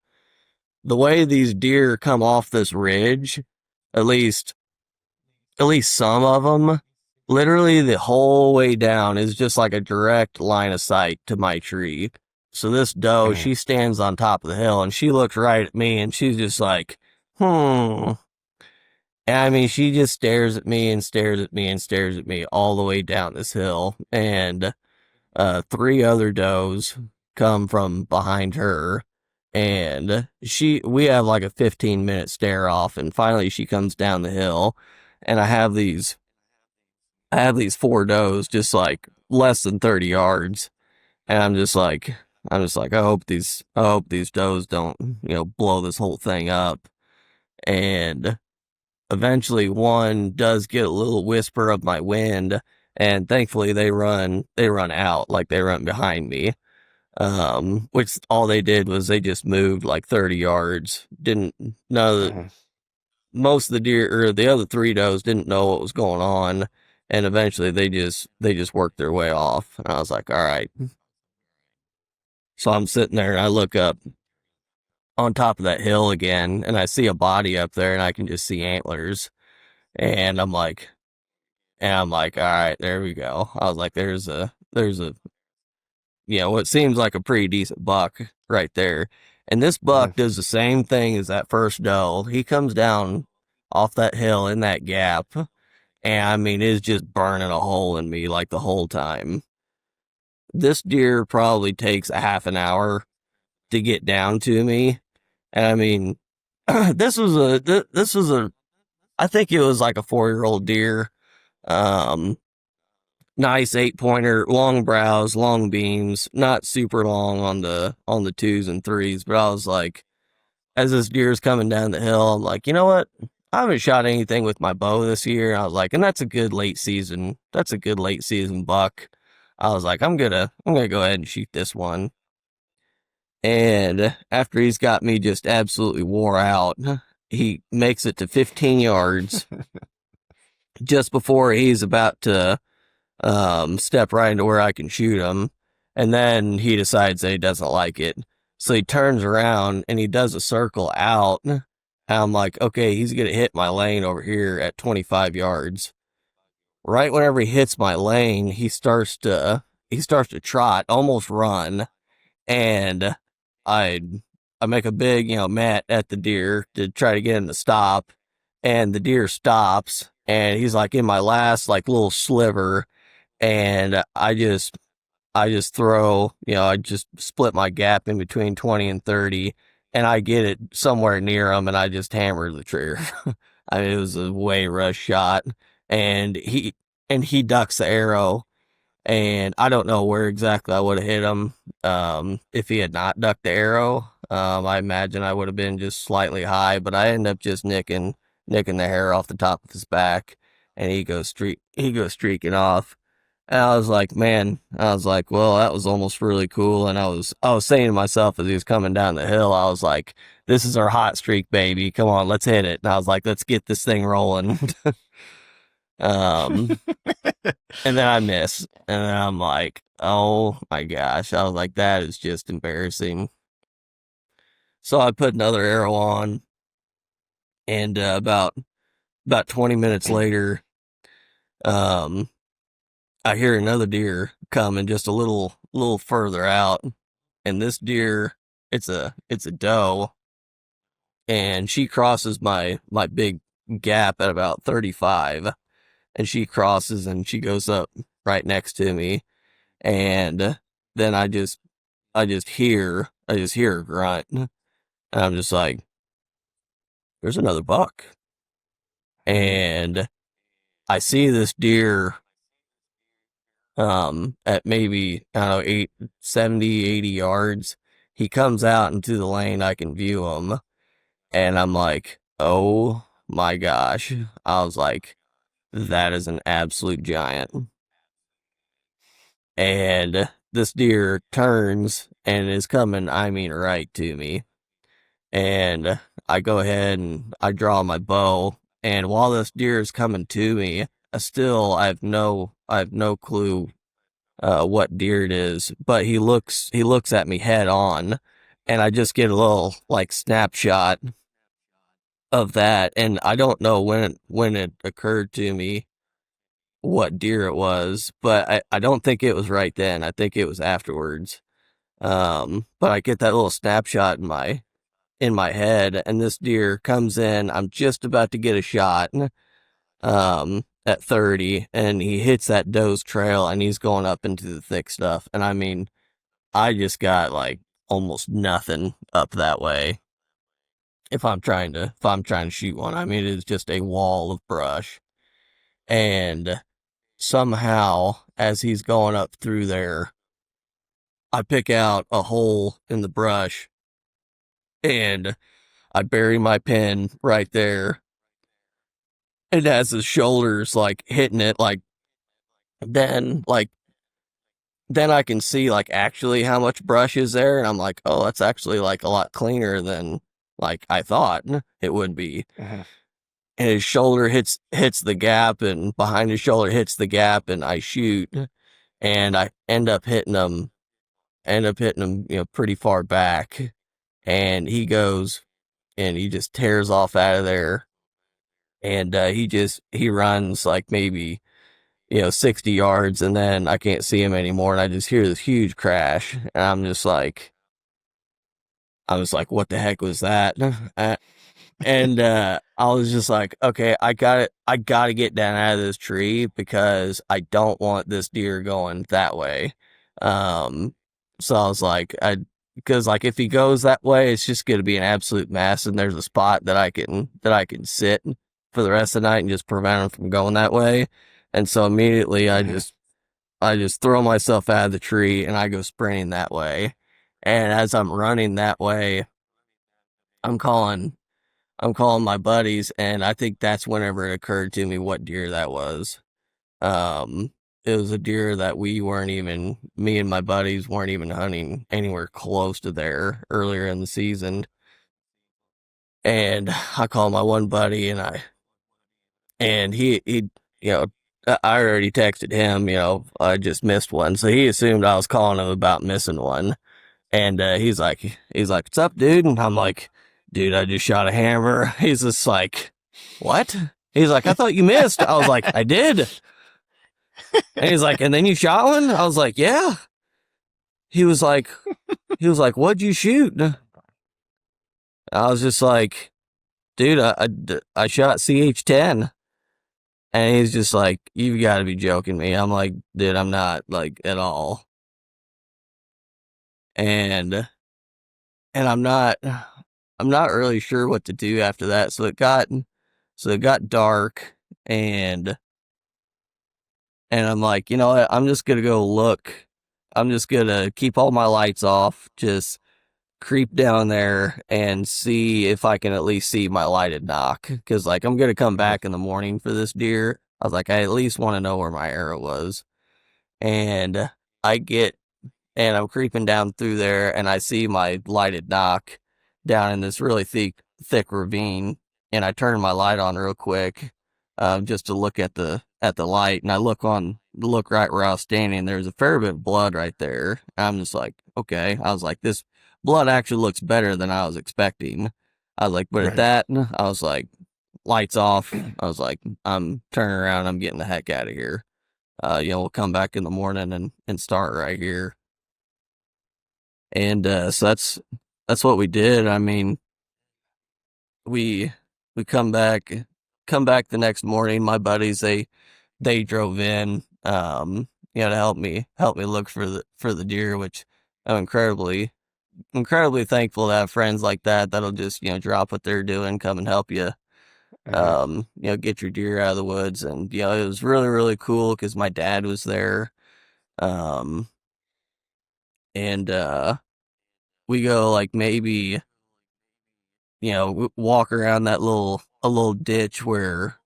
B: the way these deer come off this ridge, at least some of them, literally the whole way down is just like a direct line of sight to my tree. So this doe, she stands on top of the hill, and she looks right at me, and she's just like, And I mean, she just stares at me and stares at me and stares at me all the way down this hill. And 3 other does come from behind her, and we have like a 15-minute stare off, and finally she comes down the hill, and I have these 4 does just like less than 30 yards, and I'm just like, I hope these does don't, blow this whole thing up. And eventually one does get a little whisper of my wind, and thankfully they run out, like they run behind me. Which all they did was they just moved like 30 yards. Didn't know most of the deer, or the other 3 does, didn't know what was going on, and eventually they just worked their way off. And I was like, all right. So I'm sitting there and I look up on top of that hill again, and I see a body up there, and I can just see antlers. And I'm like, And I'm like, all right, there we go. I was like, there's a, what seems like a pretty decent buck right there. And this buck does the same thing as that first doe. He comes down off that hill in that gap, and I mean, it's just burning a hole in me like the whole time. This deer probably takes a half an hour to get down to me. And I mean, this was a, I think it was like a 4-year-old deer. Nice 8-pointer, long brows, long beams, not super long on the 2s and 3s, but I was like, as this deer's coming down the hill, I'm like, you know what? I haven't shot anything with my bow this year. I was like, and that's a good late season buck. I was like, I'm gonna go ahead and shoot this one. And after he's got me just absolutely wore out, he makes it to 15 yards just before he's about to step right into where I can shoot him. And then he decides that he doesn't like it. So he turns around and he does a circle out. And I'm like, okay, he's going to hit my lane over here at 25 yards. Right whenever he hits my lane, he starts to trot, almost run. And I make a big, mat at the deer to try to get him to stop. And the deer stops. And he's like in my last like little sliver. And I just throw, I just split my gap in between 20 and 30, and I get it somewhere near him, and I just hammer the trigger. I mean, it was a way rush shot, and he ducks the arrow, and I don't know where exactly I would have hit him if he had not ducked the arrow. I imagine I would have been just slightly high, but I end up just nicking the hair off the top of his back, and he goes streaking off. And I was like, well, that was almost really cool. And I was saying to myself as he was coming down the hill, I was like, this is our hot streak, baby. Come on, let's hit it. And I was like, let's get this thing rolling. And then I miss. And then I'm like, oh my gosh. I was like, that is just embarrassing. So I put another arrow on, and about 20 minutes later, I hear another deer coming just a little further out, and this deer, it's a doe, and she crosses my big gap at about 35, and she crosses and she goes up right next to me, and then I just hear her grunt, and I'm just like, there's another buck, and I see this deer at maybe, I don't know, 70, 80 yards. He comes out into the lane. I can view him. And I'm like, oh my gosh. I was like, that is an absolute giant. And this deer turns and is coming, I mean, right to me. And I go ahead and I draw my bow. And while this deer is coming to me, I have no clue what deer it is, but he looks at me head on, and I just get a little like snapshot of that, and I don't know when it occurred to me what deer it was, but I don't think it was right then. I think it was afterwards. But I get that little snapshot in my head, and this deer comes in. I'm just about to get a shot. At 30, and he hits that doe's trail, and he's going up into the thick stuff. And I mean, I just got like almost nothing up that way. If I'm trying to shoot one, I mean, it's just a wall of brush. And somehow, as he's going up through there, I pick out a hole in the brush, and I bury my pin right there. And as his shoulders like hitting it, then I can see like actually how much brush is there, and I'm like, oh, that's actually like a lot cleaner than like I thought it would be. Uh-huh. And his shoulder hits the gap, and behind his shoulder hits the gap, and I shoot, and I end up hitting him, pretty far back, and he goes and he just tears off out of there, and he runs like maybe 60 yards, and then I can't see him anymore, and I just hear this huge crash, and I'm just like, what the heck was that? And I was just like, okay, I gotta get down out of this tree because I don't want this deer going that way. So I was like, because like if he goes that way, it's just gonna be an absolute mess, and there's a spot that I can sit for the rest of the night and just prevent him from going that way. And so immediately I just throw myself out of the tree and I go sprinting that way. And as I'm running that way, I'm calling my buddies, and I think that's whenever it occurred to me what deer that was. It was a deer that me and my buddies weren't even hunting anywhere close to there earlier in the season. And I called my one buddy, and he, I already texted him, I just missed one. So he assumed I was calling him about missing one. And he's like, what's up, dude? And I'm like, dude, I just shot a hammer. He's just like, what? He's like, I thought you missed. I was like, I did. And he's like, and then you shot one? I was like, yeah. He was like, what'd you shoot? I was just like, dude, I shot CH10. And he's just like, you've got to be joking me. I'm like, dude, I'm not, like, at all. And I'm not really sure what to do after that. So it got dark, and I'm like, you know what? I'm just gonna go look. I'm just gonna keep all my lights off, just creep down there and see if I can at least see my lighted knock. Cause like I'm gonna come back in the morning for this deer. I was like, I at least want to know where my arrow was. And I'm creeping down through there, and I see my lighted knock down in this really thick ravine, and I turn my light on real quick, just to look at the light, and I look right where I was standing. There's a fair bit of blood right there. I'm just like, okay. I was like, this blood actually looks better than I was expecting. I was like, but at that, I was like, lights off. I was like, I'm turning around. I'm getting the heck out of here. We'll come back in the morning and start right here. And so that's what we did. I mean, we come back the next morning. My buddies they drove in, to help me look for the deer, which I'm incredibly thankful to have friends like that that'll just drop what they're doing, come and help you. Get your deer out of the woods. And it was really, really cool because my dad was there. And we go like maybe walk around a little ditch where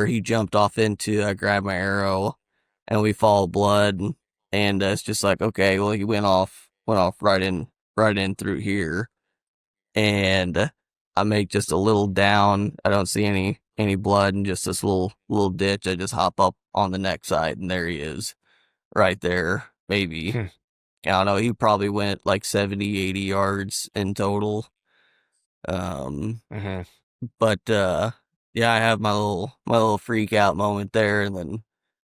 B: he jumped off into. I grabbed my arrow, and we follow blood, and it's just like, okay, well, he went off right in through here, and I make just a little down. I don't see any blood, and just this little ditch. I just hop up on the next side, and there he is, right there. Maybe I don't know. He probably went like 70, 80 yards in total. But yeah, I have my little freak out moment there, and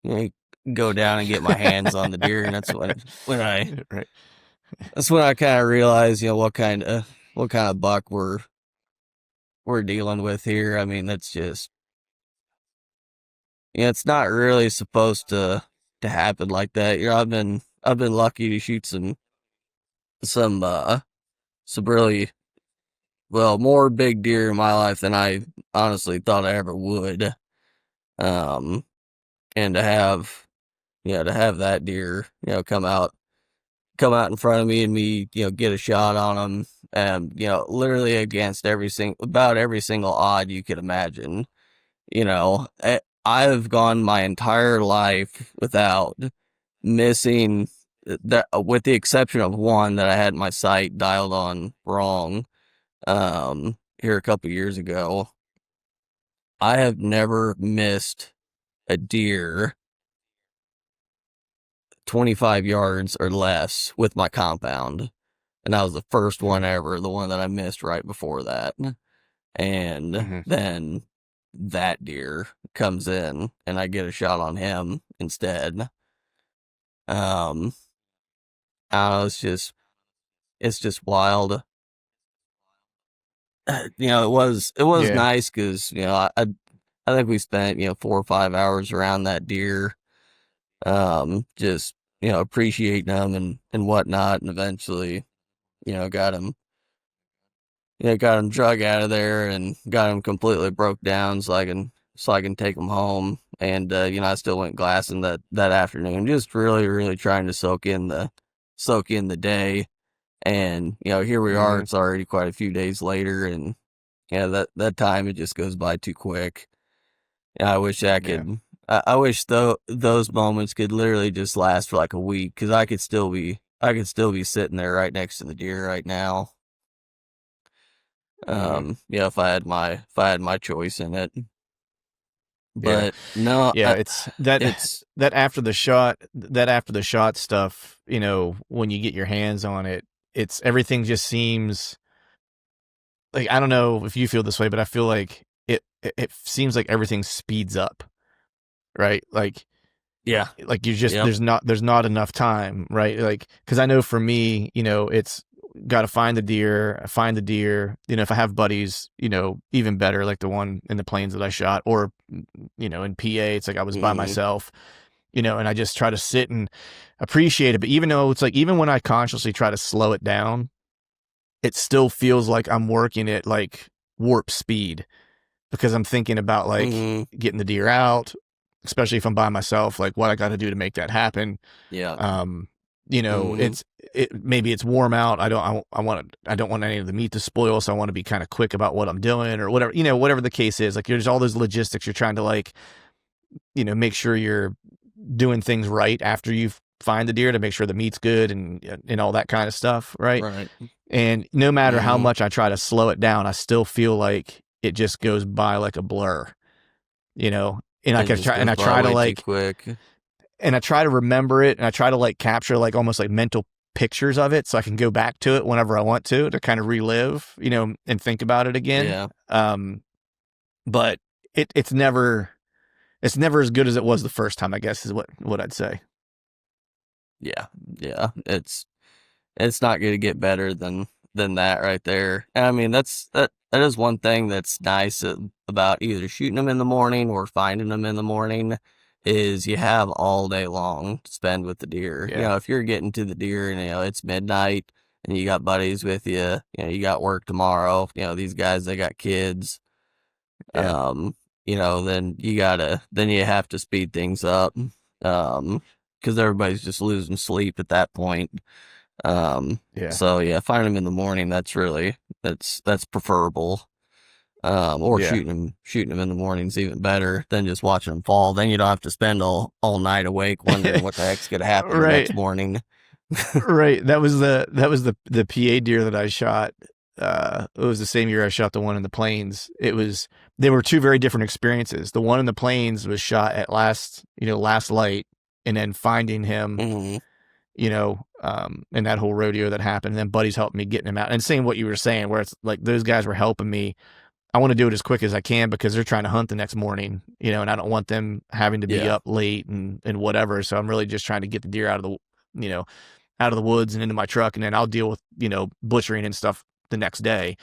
B: then go down and get my hands on the deer, and that's when I right. That's when I kind of realized what kind of buck we're dealing with here. I mean, that's just it's not really supposed to happen like that. I've been lucky to shoot some really more big deer in my life than I honestly thought I ever would. And to have that deer, come out in front of me, and me, get a shot on him, and, literally against about every single odd you could imagine. I've gone my entire life without missing that, with the exception of one that I had my sight dialed on wrong. Here a couple years ago, I have never missed a deer 25 yards or less with my compound. And that was the first one ever, the one that I missed right before that. And then that deer comes in and I get a shot on him instead. I don't know, it's just wild. It was
C: Yeah.
B: nice because I think we spent 4 or 5 hours around that deer, just appreciating him and whatnot, and eventually got him got him drug out of there and got him completely broke down so I can take him home. And I still went glassing that afternoon, just really really trying to soak in the day. And here we are.
C: Mm-hmm.
B: It's already quite a few days later, and that time, it just goes by too quick. I wish I
C: Yeah.
B: could. I wish those moments could literally just last for like a week, because I could still be sitting there right next to the deer right now.
C: Mm-hmm.
B: If I had my choice in it.
C: Yeah.
B: But no,
C: Yeah. It's that after the shot stuff, when you get your hands on it, it's everything just seems like, I don't know if you feel this way, but I feel like it seems like everything speeds up, right? Like
B: yeah,
C: you just,
B: yep.
C: there's not enough time, right? Like, cause I know for me, it's got to find the deer, if I have buddies, even better, like the one in the plains that I shot, or, in PA, it's like I was by myself, and I just try to sit and appreciate it. But even though it's like, even when I consciously try to slow it down, it still feels like I'm working at like warp speed, because I'm thinking about like getting the deer out, especially if I'm by myself, like what I got to do to make that happen.
B: Yeah.
C: Maybe it's warm out. I don't want any of the meat to spoil. So I want to be kind of quick about what I'm doing, or whatever, whatever the case is. Like, there's all those logistics. You're trying to like, make sure you're doing things right after you find the deer, to make sure the meat's good and all that kind of stuff.
B: Right.
C: And no matter how much I try to slow it down, I still feel like it just goes by like a blur, and I try to like,
B: quick.
C: And I try to remember it, and I try to like capture like almost like mental pictures of it, so I can go back to it whenever I want to kind of relive, and think about it again.
B: Yeah.
C: But it's never as good as it was the first time, I guess, is what I'd say.
B: Yeah. It's not going to get better than that right there. And I mean, that is one thing that's nice about either shooting them in the morning or finding them in the morning, is you have all day long to spend with the deer.
C: Yeah.
B: If you're getting to the deer and it's midnight and you got buddies with you, you got work tomorrow, these guys, they got kids.
C: Yeah.
B: Then you have to speed things up. Because everybody's just losing sleep at that point.
C: Yeah.
B: So yeah, finding them in the morning, that's preferable. Or shooting them in the morning's even better than just watching them fall. Then you don't have to spend all night awake wondering what the heck's gonna happen the next morning.
C: Right. That was the PA deer that I shot. It was the same year I shot the one in the plains. They were two very different experiences. The one in the plains was shot at last light, and then finding him, in that whole rodeo that happened. And then buddies helped me getting him out. And same what you were saying, where it's like those guys were helping me. I want to do it as quick as I can because they're trying to hunt the next morning, and I don't want them having to be up late and whatever. So I'm really just trying to get the deer out of the woods and into my truck, and then I'll deal with, butchering and stuff the next day.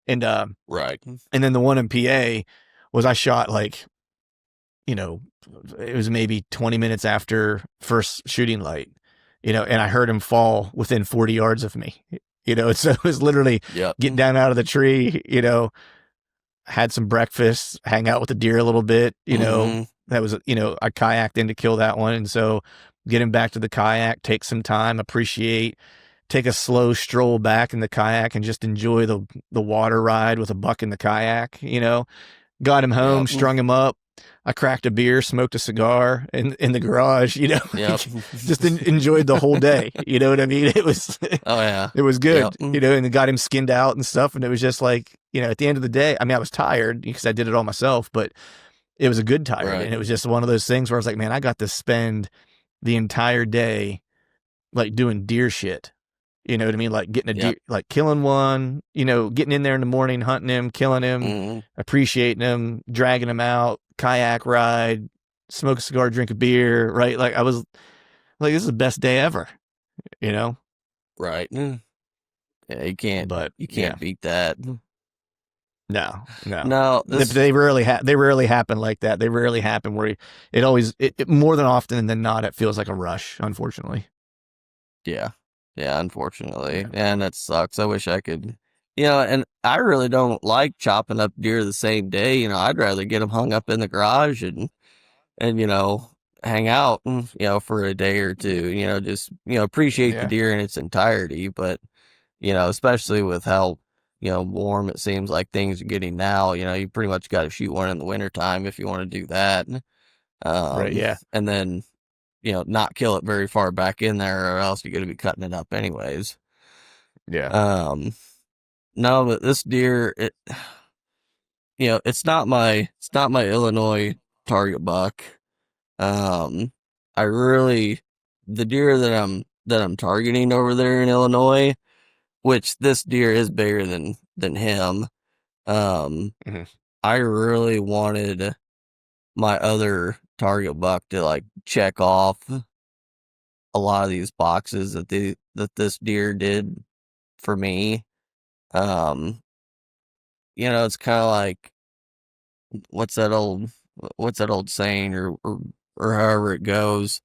C: And,
B: right.
C: And then the one in PA was, I shot like, it was maybe 20 minutes after first shooting light, and I heard him fall within 40 yards of me, so it was literally getting down out of the tree, had some breakfast, hang out with the deer a little bit, that was, I kayaked in to kill that one. And so getting back to the kayak, take some time, take a slow stroll back in the kayak and just enjoy the water ride with a buck in the kayak, got him home, strung him up. I cracked a beer, smoked a cigar in the garage, just enjoyed the whole day. You know what I mean? It was, it was good, and got him skinned out and stuff. And it was just like, at the end of the day, I mean, I was tired because I did it all myself, but it was a good tired. Right. And it was just one of those things where I was like, man, I got to spend the entire day like doing deer shit, You know what I mean? Like getting a deer, like killing one, getting in there in the morning, hunting him, killing him, appreciating him, dragging him out, kayak ride, smoke a cigar, drink a beer, right? Like I was like, this is the best day ever,
B: Right. Yeah, you can't beat that.
C: No. They rarely happen like that. They rarely happen where it more than often than not, it feels like a rush, unfortunately.
B: Yeah. Yeah, unfortunately. Yeah. And that sucks. I wish I could, and I really don't like chopping up deer the same day. I'd rather get them hung up in the garage and hang out, for a day or two, just, appreciate the deer in its entirety. But, especially with how, warm it seems like things are getting now, you pretty much got to shoot one in the wintertime if you want to do that.
C: Right. Yeah.
B: And then, not kill it very far back in there, or else you're going to be cutting it up anyways.
C: Yeah.
B: No, but this deer, it's not my Illinois target buck. The deer that I'm targeting over there in Illinois, which this deer is bigger than him. I really wanted my other target buck to like check off a lot of these boxes that this deer did for me. It's kind of like what's that old saying or however it goes.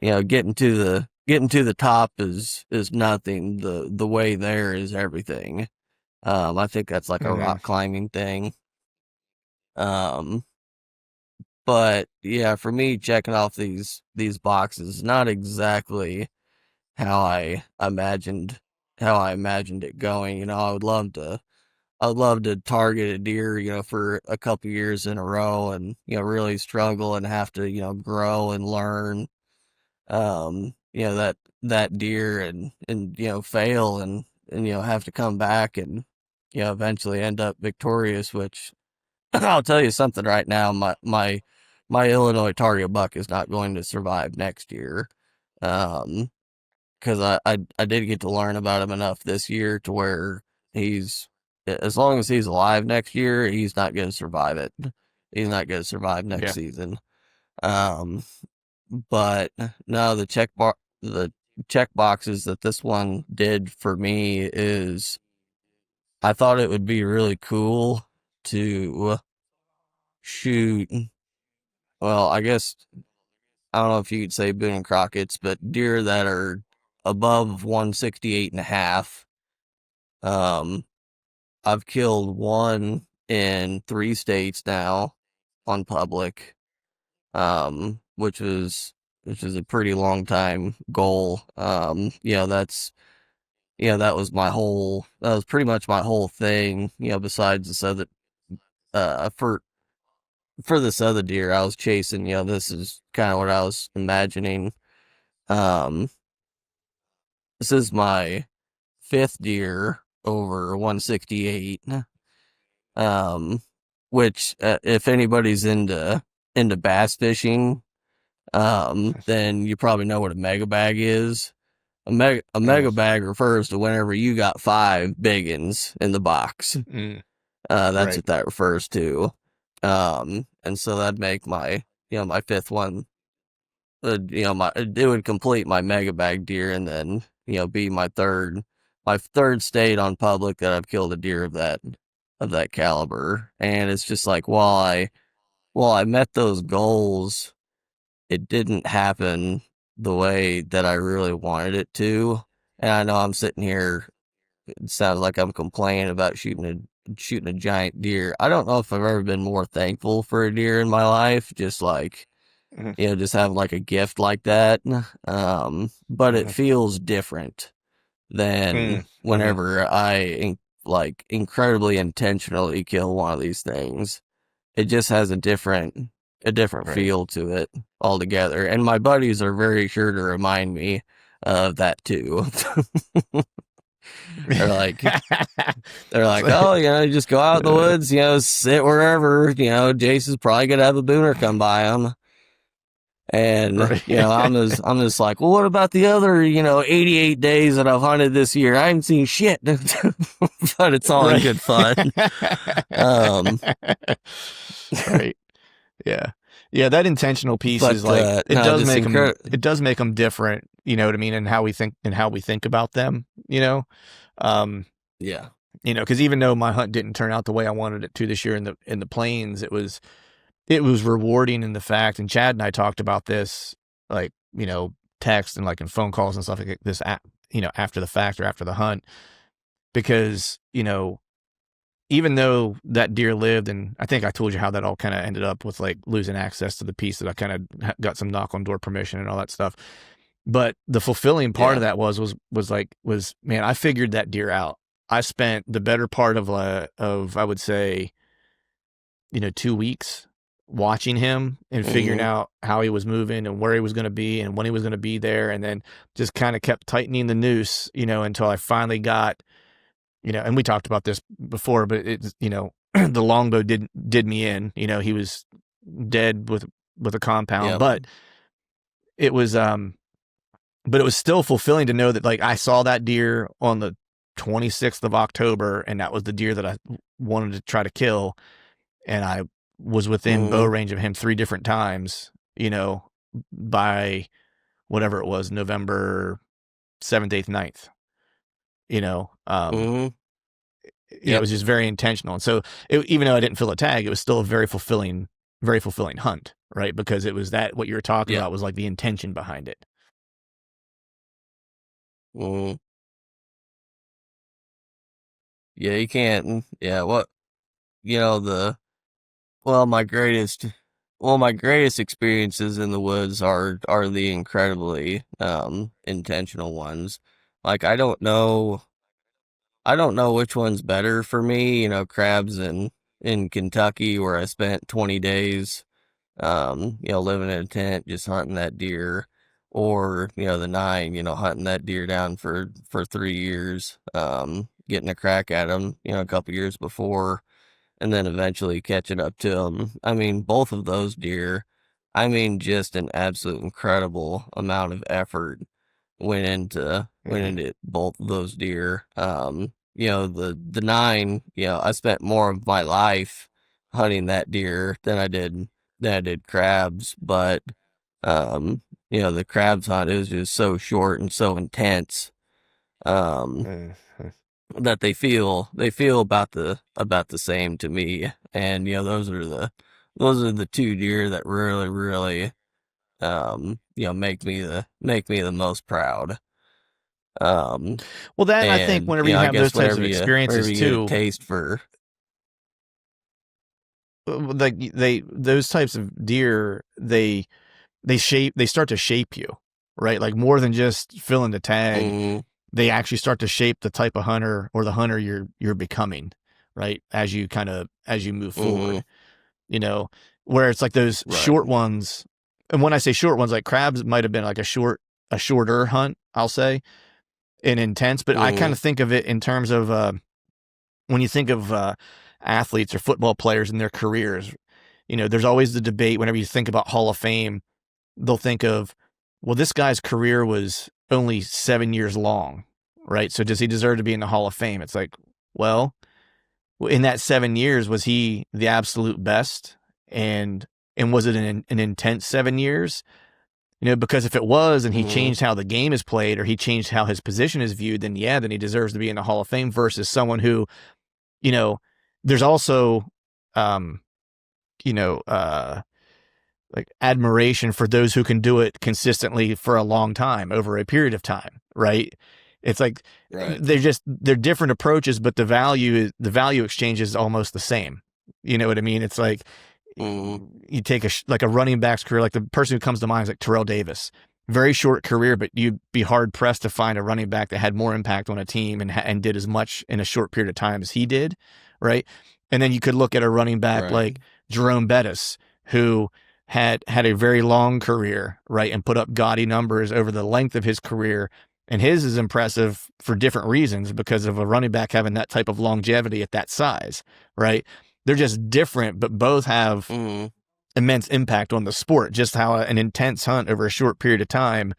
B: Getting to the top is nothing. The way there is everything. I think that's like a rock climbing thing. But yeah, for me, checking off these boxes is not exactly how I imagined it going. I'd love to target a deer, for a couple years in a row and, really struggle and have to, grow and learn, that deer and, fail and, have to come back and, eventually end up victorious, which I'll tell you something right now. My Illinois target buck is not going to survive next year. Because I did get to learn about him enough this year to where as long as he's alive next year, he's not going to survive it. He's not going to survive next season. But no, the check boxes that this one did for me is I thought it would be really cool to shoot. Well, I guess I don't know if you could say Boone and Crockett's, but deer that are above 168.5. I've killed one in 3 states now on public, which is a pretty long time goal. That was pretty much my whole thing. Besides this other, for this other deer I was chasing, this is kind of what I was imagining. This is my 5th deer over 168. Which if anybody's into bass fishing, then you probably know what a mega bag is. A mega bag refers to whenever you got 5 big uns in the box. That's what that refers to. And so that'd make my my 5th one. It would complete my mega bag deer, and then be my third state on public that I've killed a deer of that caliber. And it's just like while I met those goals, it didn't happen the way that I really wanted it to. And I know I'm sitting here, it sounds like I'm complaining about shooting a giant deer. I don't know if I've ever been more thankful for a deer in my life, just like just having like a gift like that. But it feels different than whenever I like incredibly intentionally kill one of these things. It just has a different feel to it altogether. And my buddies are very sure to remind me of that too. They're like, oh, you just go out in the woods, sit wherever, Jace is probably gonna have a booner come by him. And, I'm just like, well, what about the other, 88 days that I've hunted this year? I haven't seen shit, but it's all in good fun.
C: Right. Yeah. Yeah. That intentional piece is like, it does make them different. You know what I mean? And how we think about them, yeah. Cause even though my hunt didn't turn out the way I wanted it to this year in the plains, it was rewarding in the fact, and Chad and I talked about this, like, text and like in phone calls and stuff like this, after the fact or after the hunt, because, even though that deer lived, and I think I told you how that all kind of ended up with like losing access to the piece that I kind of got some knock on door permission and all that stuff. But the fulfilling part of that was man, I figured that deer out. I spent the better part of I would say, 2 weeks watching him and figuring out how he was moving and where he was going to be and when he was going to be there. And then just kind of kept tightening the noose, until I finally got, and we talked about this before, but it's, the longbow did me in, he was dead with a compound, but it was still fulfilling to know that like I saw that deer on the 26th of October and that was the deer that I wanted to try to kill. And I was within bow range of him 3 different times, by whatever it was, November 7th, 8th, 9th, it was just very intentional. And so even though I didn't fill a tag, it was still a very fulfilling hunt, right? Because it was what you were talking about was like the intention behind it.
B: Yeah, you can't. Yeah, my greatest experiences in the woods are the incredibly intentional ones. Like I don't know which one's better for me, crabs in Kentucky where I spent 20 days living in a tent just hunting that deer, or the 9, hunting that deer down for 3 years, getting a crack at him, a couple years before, and then eventually catching up to them. I mean, both of those deer, just an absolute incredible amount of effort went into both of those deer. The 9, I spent more of my life hunting that deer than I did crabs, but the crabs hunt is just so short and so intense. That they feel about the same to me, and those are the 2 deer that really make me the most proud.
C: Well, that I think whenever you have those types of experiences too,
B: taste for
C: like those types of deer, they start to shape you, right? Like more than just filling the tag. They actually start to shape the type of hunter or the hunter you're becoming, right? As you move forward, where it's like those short ones. And when I say short ones, like crabs might have been like a shorter hunt, I'll say, and intense, but I kind of think of it in terms of, when you think of, athletes or football players in their careers, there's always the debate whenever you think about Hall of Fame, they'll think of, well, this guy's career was only 7 years long, right? So does he deserve to be in the Hall of Fame? It's like, well, in that 7 years, was he the absolute best? And was it an intense 7 years? Because if it was, and he changed how the game is played, or he changed how his position is viewed, then he deserves to be in the Hall of Fame, versus someone who, there's also, like admiration for those who can do it consistently for a long time over a period of time, right? It's like they're different approaches, but the value exchange is almost the same. You know what I mean? It's like you take a running back's career, like the person who comes to mind is like Terrell Davis. Very short career, but you'd be hard pressed to find a running back that had more impact on a team and did as much in a short period of time as he did, right? And then you could look at a running back like Jerome Bettis, who had a very long career, right, and put up gaudy numbers over the length of his career. And his is impressive for different reasons because of a running back having that type of longevity at that size, right? They're just different, but both have immense impact on the sport. Just how an intense hunt over a short period of time,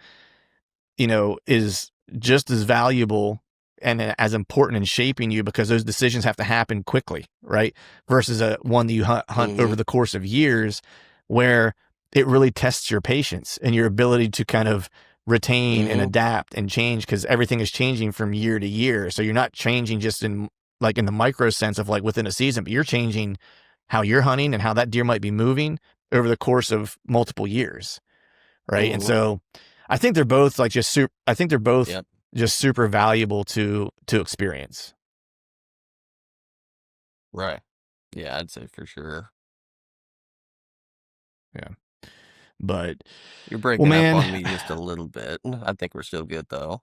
C: is just as valuable and as important in shaping you, because those decisions have to happen quickly, right? Versus one that you hunt over the course of years, where it really tests your patience and your ability to kind of retain and adapt and change, because everything is changing from year to year. So you're not changing just in the micro sense of like within a season, but you're changing how you're hunting and how that deer might be moving over the course of multiple years. Right. And so I think they're both like just super, I think they're both just super valuable to experience.
B: Right. Yeah, I'd say for sure.
C: Yeah. But
B: you're breaking up on me just a little bit. I think we're still good though.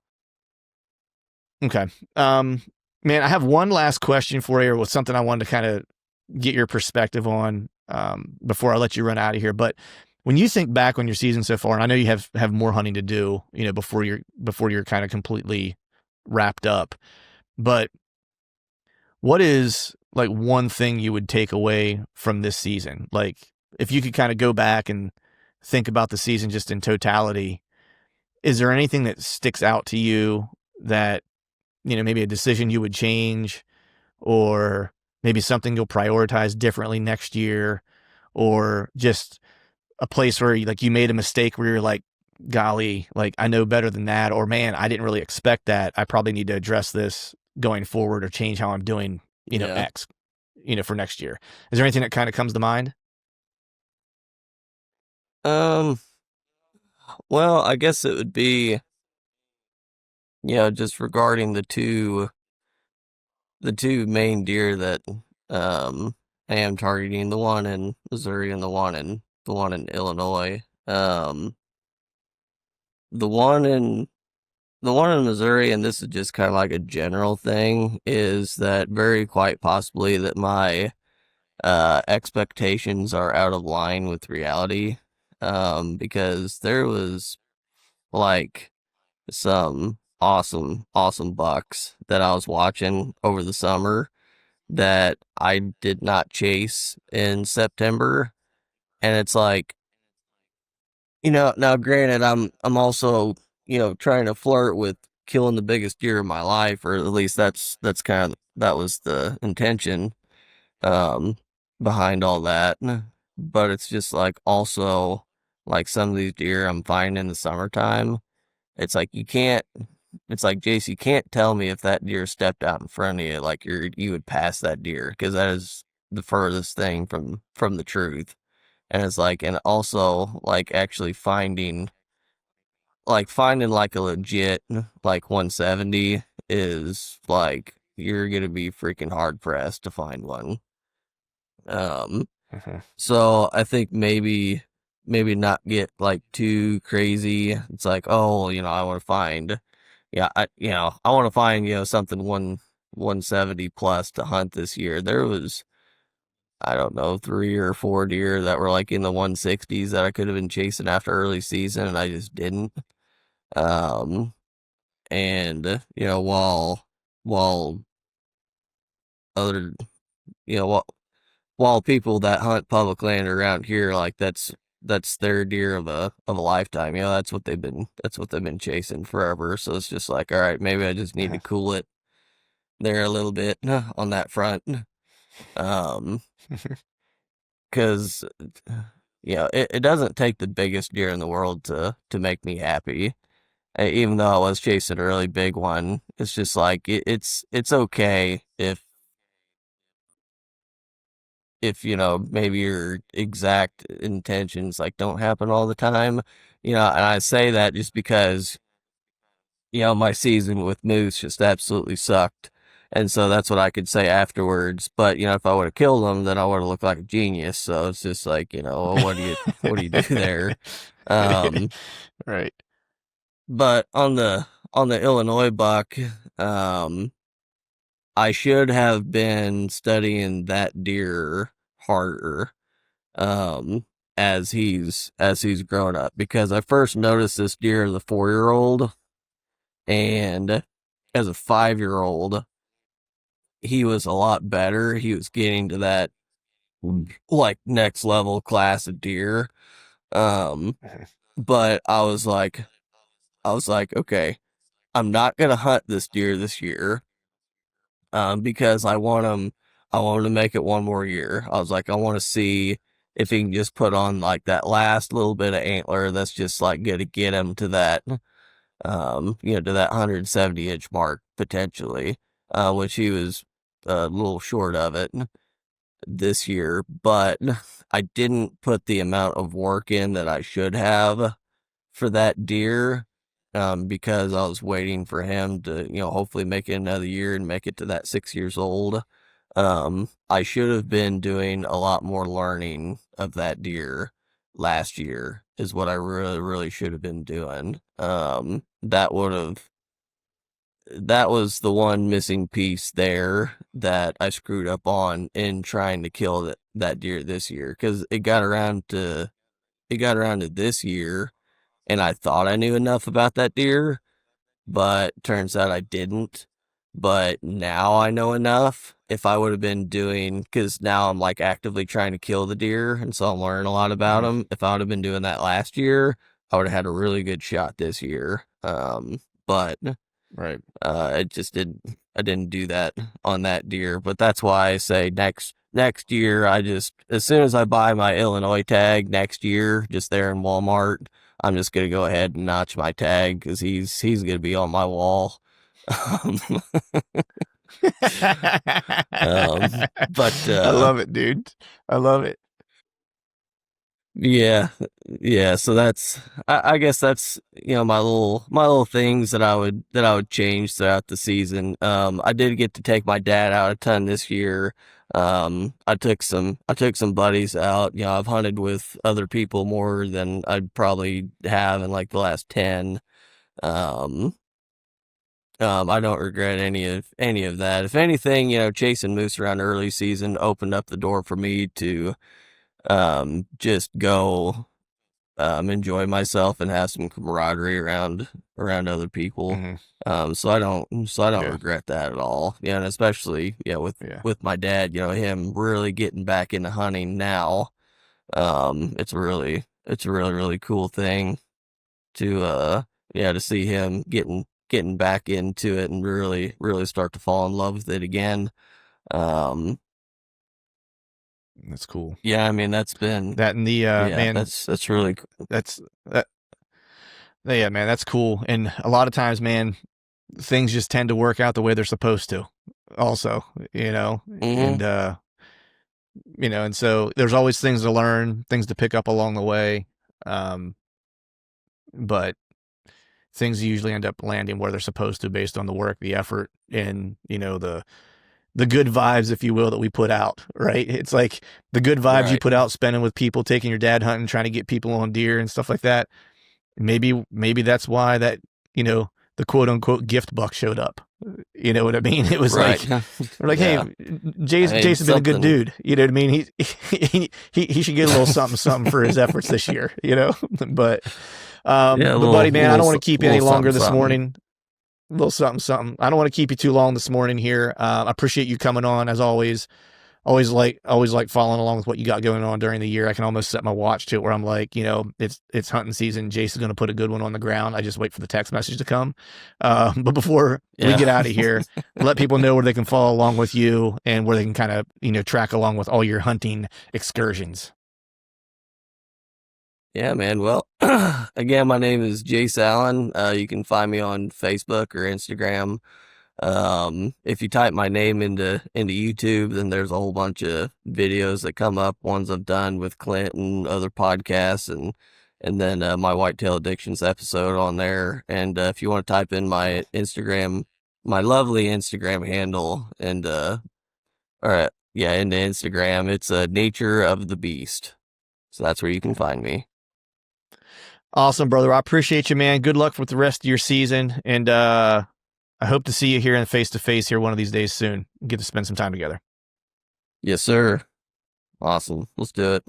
C: Okay. Man, I have one last question for you, with something I wanted to kind of get your perspective on before I let you run out of here. But when you think back on your season so far, and I know you have more hunting to do, before you're kind of completely wrapped up, but what is like one thing you would take away from this season? Like if you could kind of go back and think about the season just in totality, is there anything that sticks out to you that, maybe a decision you would change, or maybe something you'll prioritize differently next year, or just a place where you made a mistake where you're like, golly, like I know better than that, or man, I didn't really expect that. I probably need to address this going forward or change how I'm doing, X, for next year. Is there anything that kind of comes to mind?
B: Well, I guess it would be, just regarding the two main deer that I am targeting, the one in Missouri and the one in Illinois. The one in Missouri, and this is just kind of like a general thing, is that very quite possibly that my expectations are out of line with reality, because there was like some awesome bucks that I was watching over the summer that I did not chase in September. And it's like, now granted, I'm also, trying to flirt with killing the biggest deer of my life, or at least that's kind of, that was the intention behind all that. But it's just like, also like some of these deer I'm finding in the summertime, it's like it's like, Jace, you can't tell me if that deer stepped out in front of you, like you would pass that deer, because that is the furthest thing from the truth. And it's like, and also like actually finding like a legit like 170 is like, you're gonna be freaking hard pressed to find one. So I think maybe not get like too crazy. It's like, oh, I want to find, I want to find, something 170 plus to hunt this year. There was, I don't know, 3 or 4 deer that were like in the 160s that I could have been chasing after early season, and I just didn't. And while other, you know, while people that hunt public land around here, like that's their deer of a lifetime. That's what they've been chasing forever. So it's just like, all right, maybe I just need to cool it there a little bit on that front. Because it doesn't take the biggest deer in the world to make me happy. Even though I was chasing a really big one, it's just like it's okay if maybe your exact intentions like don't happen all the time. And I say that just because my season with moose just absolutely sucked, and so that's what I could say afterwards. But if I would have killed them, then I would have looked like a genius. So it's just like, what do you do there?
C: Right.
B: But on the Illinois buck, I should have been studying that deer harder, as he's grown up, because I first noticed this deer as a 4-year-old, and as a 5-year-old, he was a lot better. He was getting to that like next level class of deer. But I was like, okay, I'm not gonna hunt this deer this year, because I want him to make it one more year. I was like, I want to see if he can just put on like that last little bit of antler that's just like going to get him to that, to that 170-inch mark potentially, which he was a little short of it this year, but I didn't put the amount of work in that I should have for that deer, because I was waiting for him to, hopefully make it another year and make it to that 6 years old. I should have been doing a lot more learning of that deer last year is what I really, really should have been doing. That was the one missing piece there that I screwed up on in trying to kill that deer this year, because it got around to this year and I thought I knew enough about that deer, but turns out I didn't. But now I know enough. If I would have been because now I'm like actively trying to kill the deer, and so I'm learning a lot about them. If I would have been doing that last year, I would have had a really good shot this year. But
C: right,
B: it just didn't. I didn't do that on that deer. But that's why I say next year, as soon as I buy my Illinois tag next year, just there in Walmart, I'm just gonna go ahead and notch my tag because he's gonna be on my wall. But
C: I love it, dude. I love it.
B: Yeah. So that's, I guess that's, my little things that I would change throughout the season. I did get to take my dad out a ton this year. I took some buddies out. I've hunted with other people more than I'd probably have in like the last 10. I don't regret any of that. If anything, chasing moose around early season opened up the door for me to just go enjoy myself and have some camaraderie around other people. So I don't regret that at all. And especially with my dad, him really getting back into hunting now. It's a really really cool thing to to see him getting back into it and really really start to fall in love with it again.
C: That's cool.
B: Yeah, I mean that's been
C: that, and the man.
B: That's really cool.
C: Yeah, man, that's cool. And a lot of times, man, things just tend to work out the way they're supposed to. Also, and and so there's always things to learn, things to pick up along the way. But things usually end up landing where they're supposed to based on the work, the effort, and the good vibes, if you will, that we put out, right? It's like the good vibes you put out, spending with people, taking your dad hunting, trying to get people on deer and stuff like that. Maybe like why that, the quote unquote gift buck showed up. You know what I mean? It was like, we're like, hey, Jace has been a good dude. You know what I mean? He should get a little something for his efforts this year, but, buddy, man, I don't want to keep you any longer this morning. A little something. I don't want to keep you too long this morning here. I appreciate you coming on as always. Always like following along with what you got going on during the year. I can almost set my watch to it where I'm like, it's hunting season. Jace is going to put a good one on the ground. I just wait for the text message to come. But before we get out of here, let people know where they can follow along with you and where they can kind of, track along with all your hunting excursions.
B: Yeah, man. Well, again, my name is Jace Allen. You can find me on Facebook or Instagram. If you type my name into YouTube, then there's a whole bunch of videos that come up, ones I've done with Clint and other podcasts, and then my Whitetail Addictions episode on there. And if you want to type in my Instagram, my lovely Instagram handle, and into Instagram, it's Nature of the Beast. So that's where you can find me.
C: Awesome, brother. I appreciate you, man. Good luck with the rest of your season. And I hope to see you here in face-to-face here one of these days soon. Get to spend some time together.
B: Yes, sir. Awesome. Let's do it.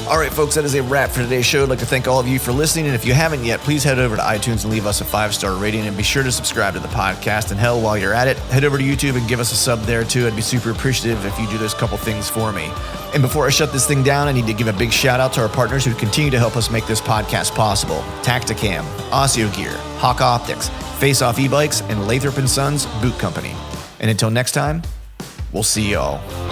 A: All right, folks, that is a wrap for today's show. I'd like to thank all of you for listening. And if you haven't yet, please head over to iTunes and leave us a 5-star rating. And be sure to subscribe to the podcast. And hell, while you're at it, head over to YouTube and give us a sub there too. I'd be super appreciative if you do those couple things for me. And before I shut this thing down, I need to give a big shout out to our partners who continue to help us make this podcast possible. Tacticam, Osseo Gear, Hawk Optics, Face Off E-Bikes, and Lathrop & Sons Boot Company. And until next time, we'll see y'all.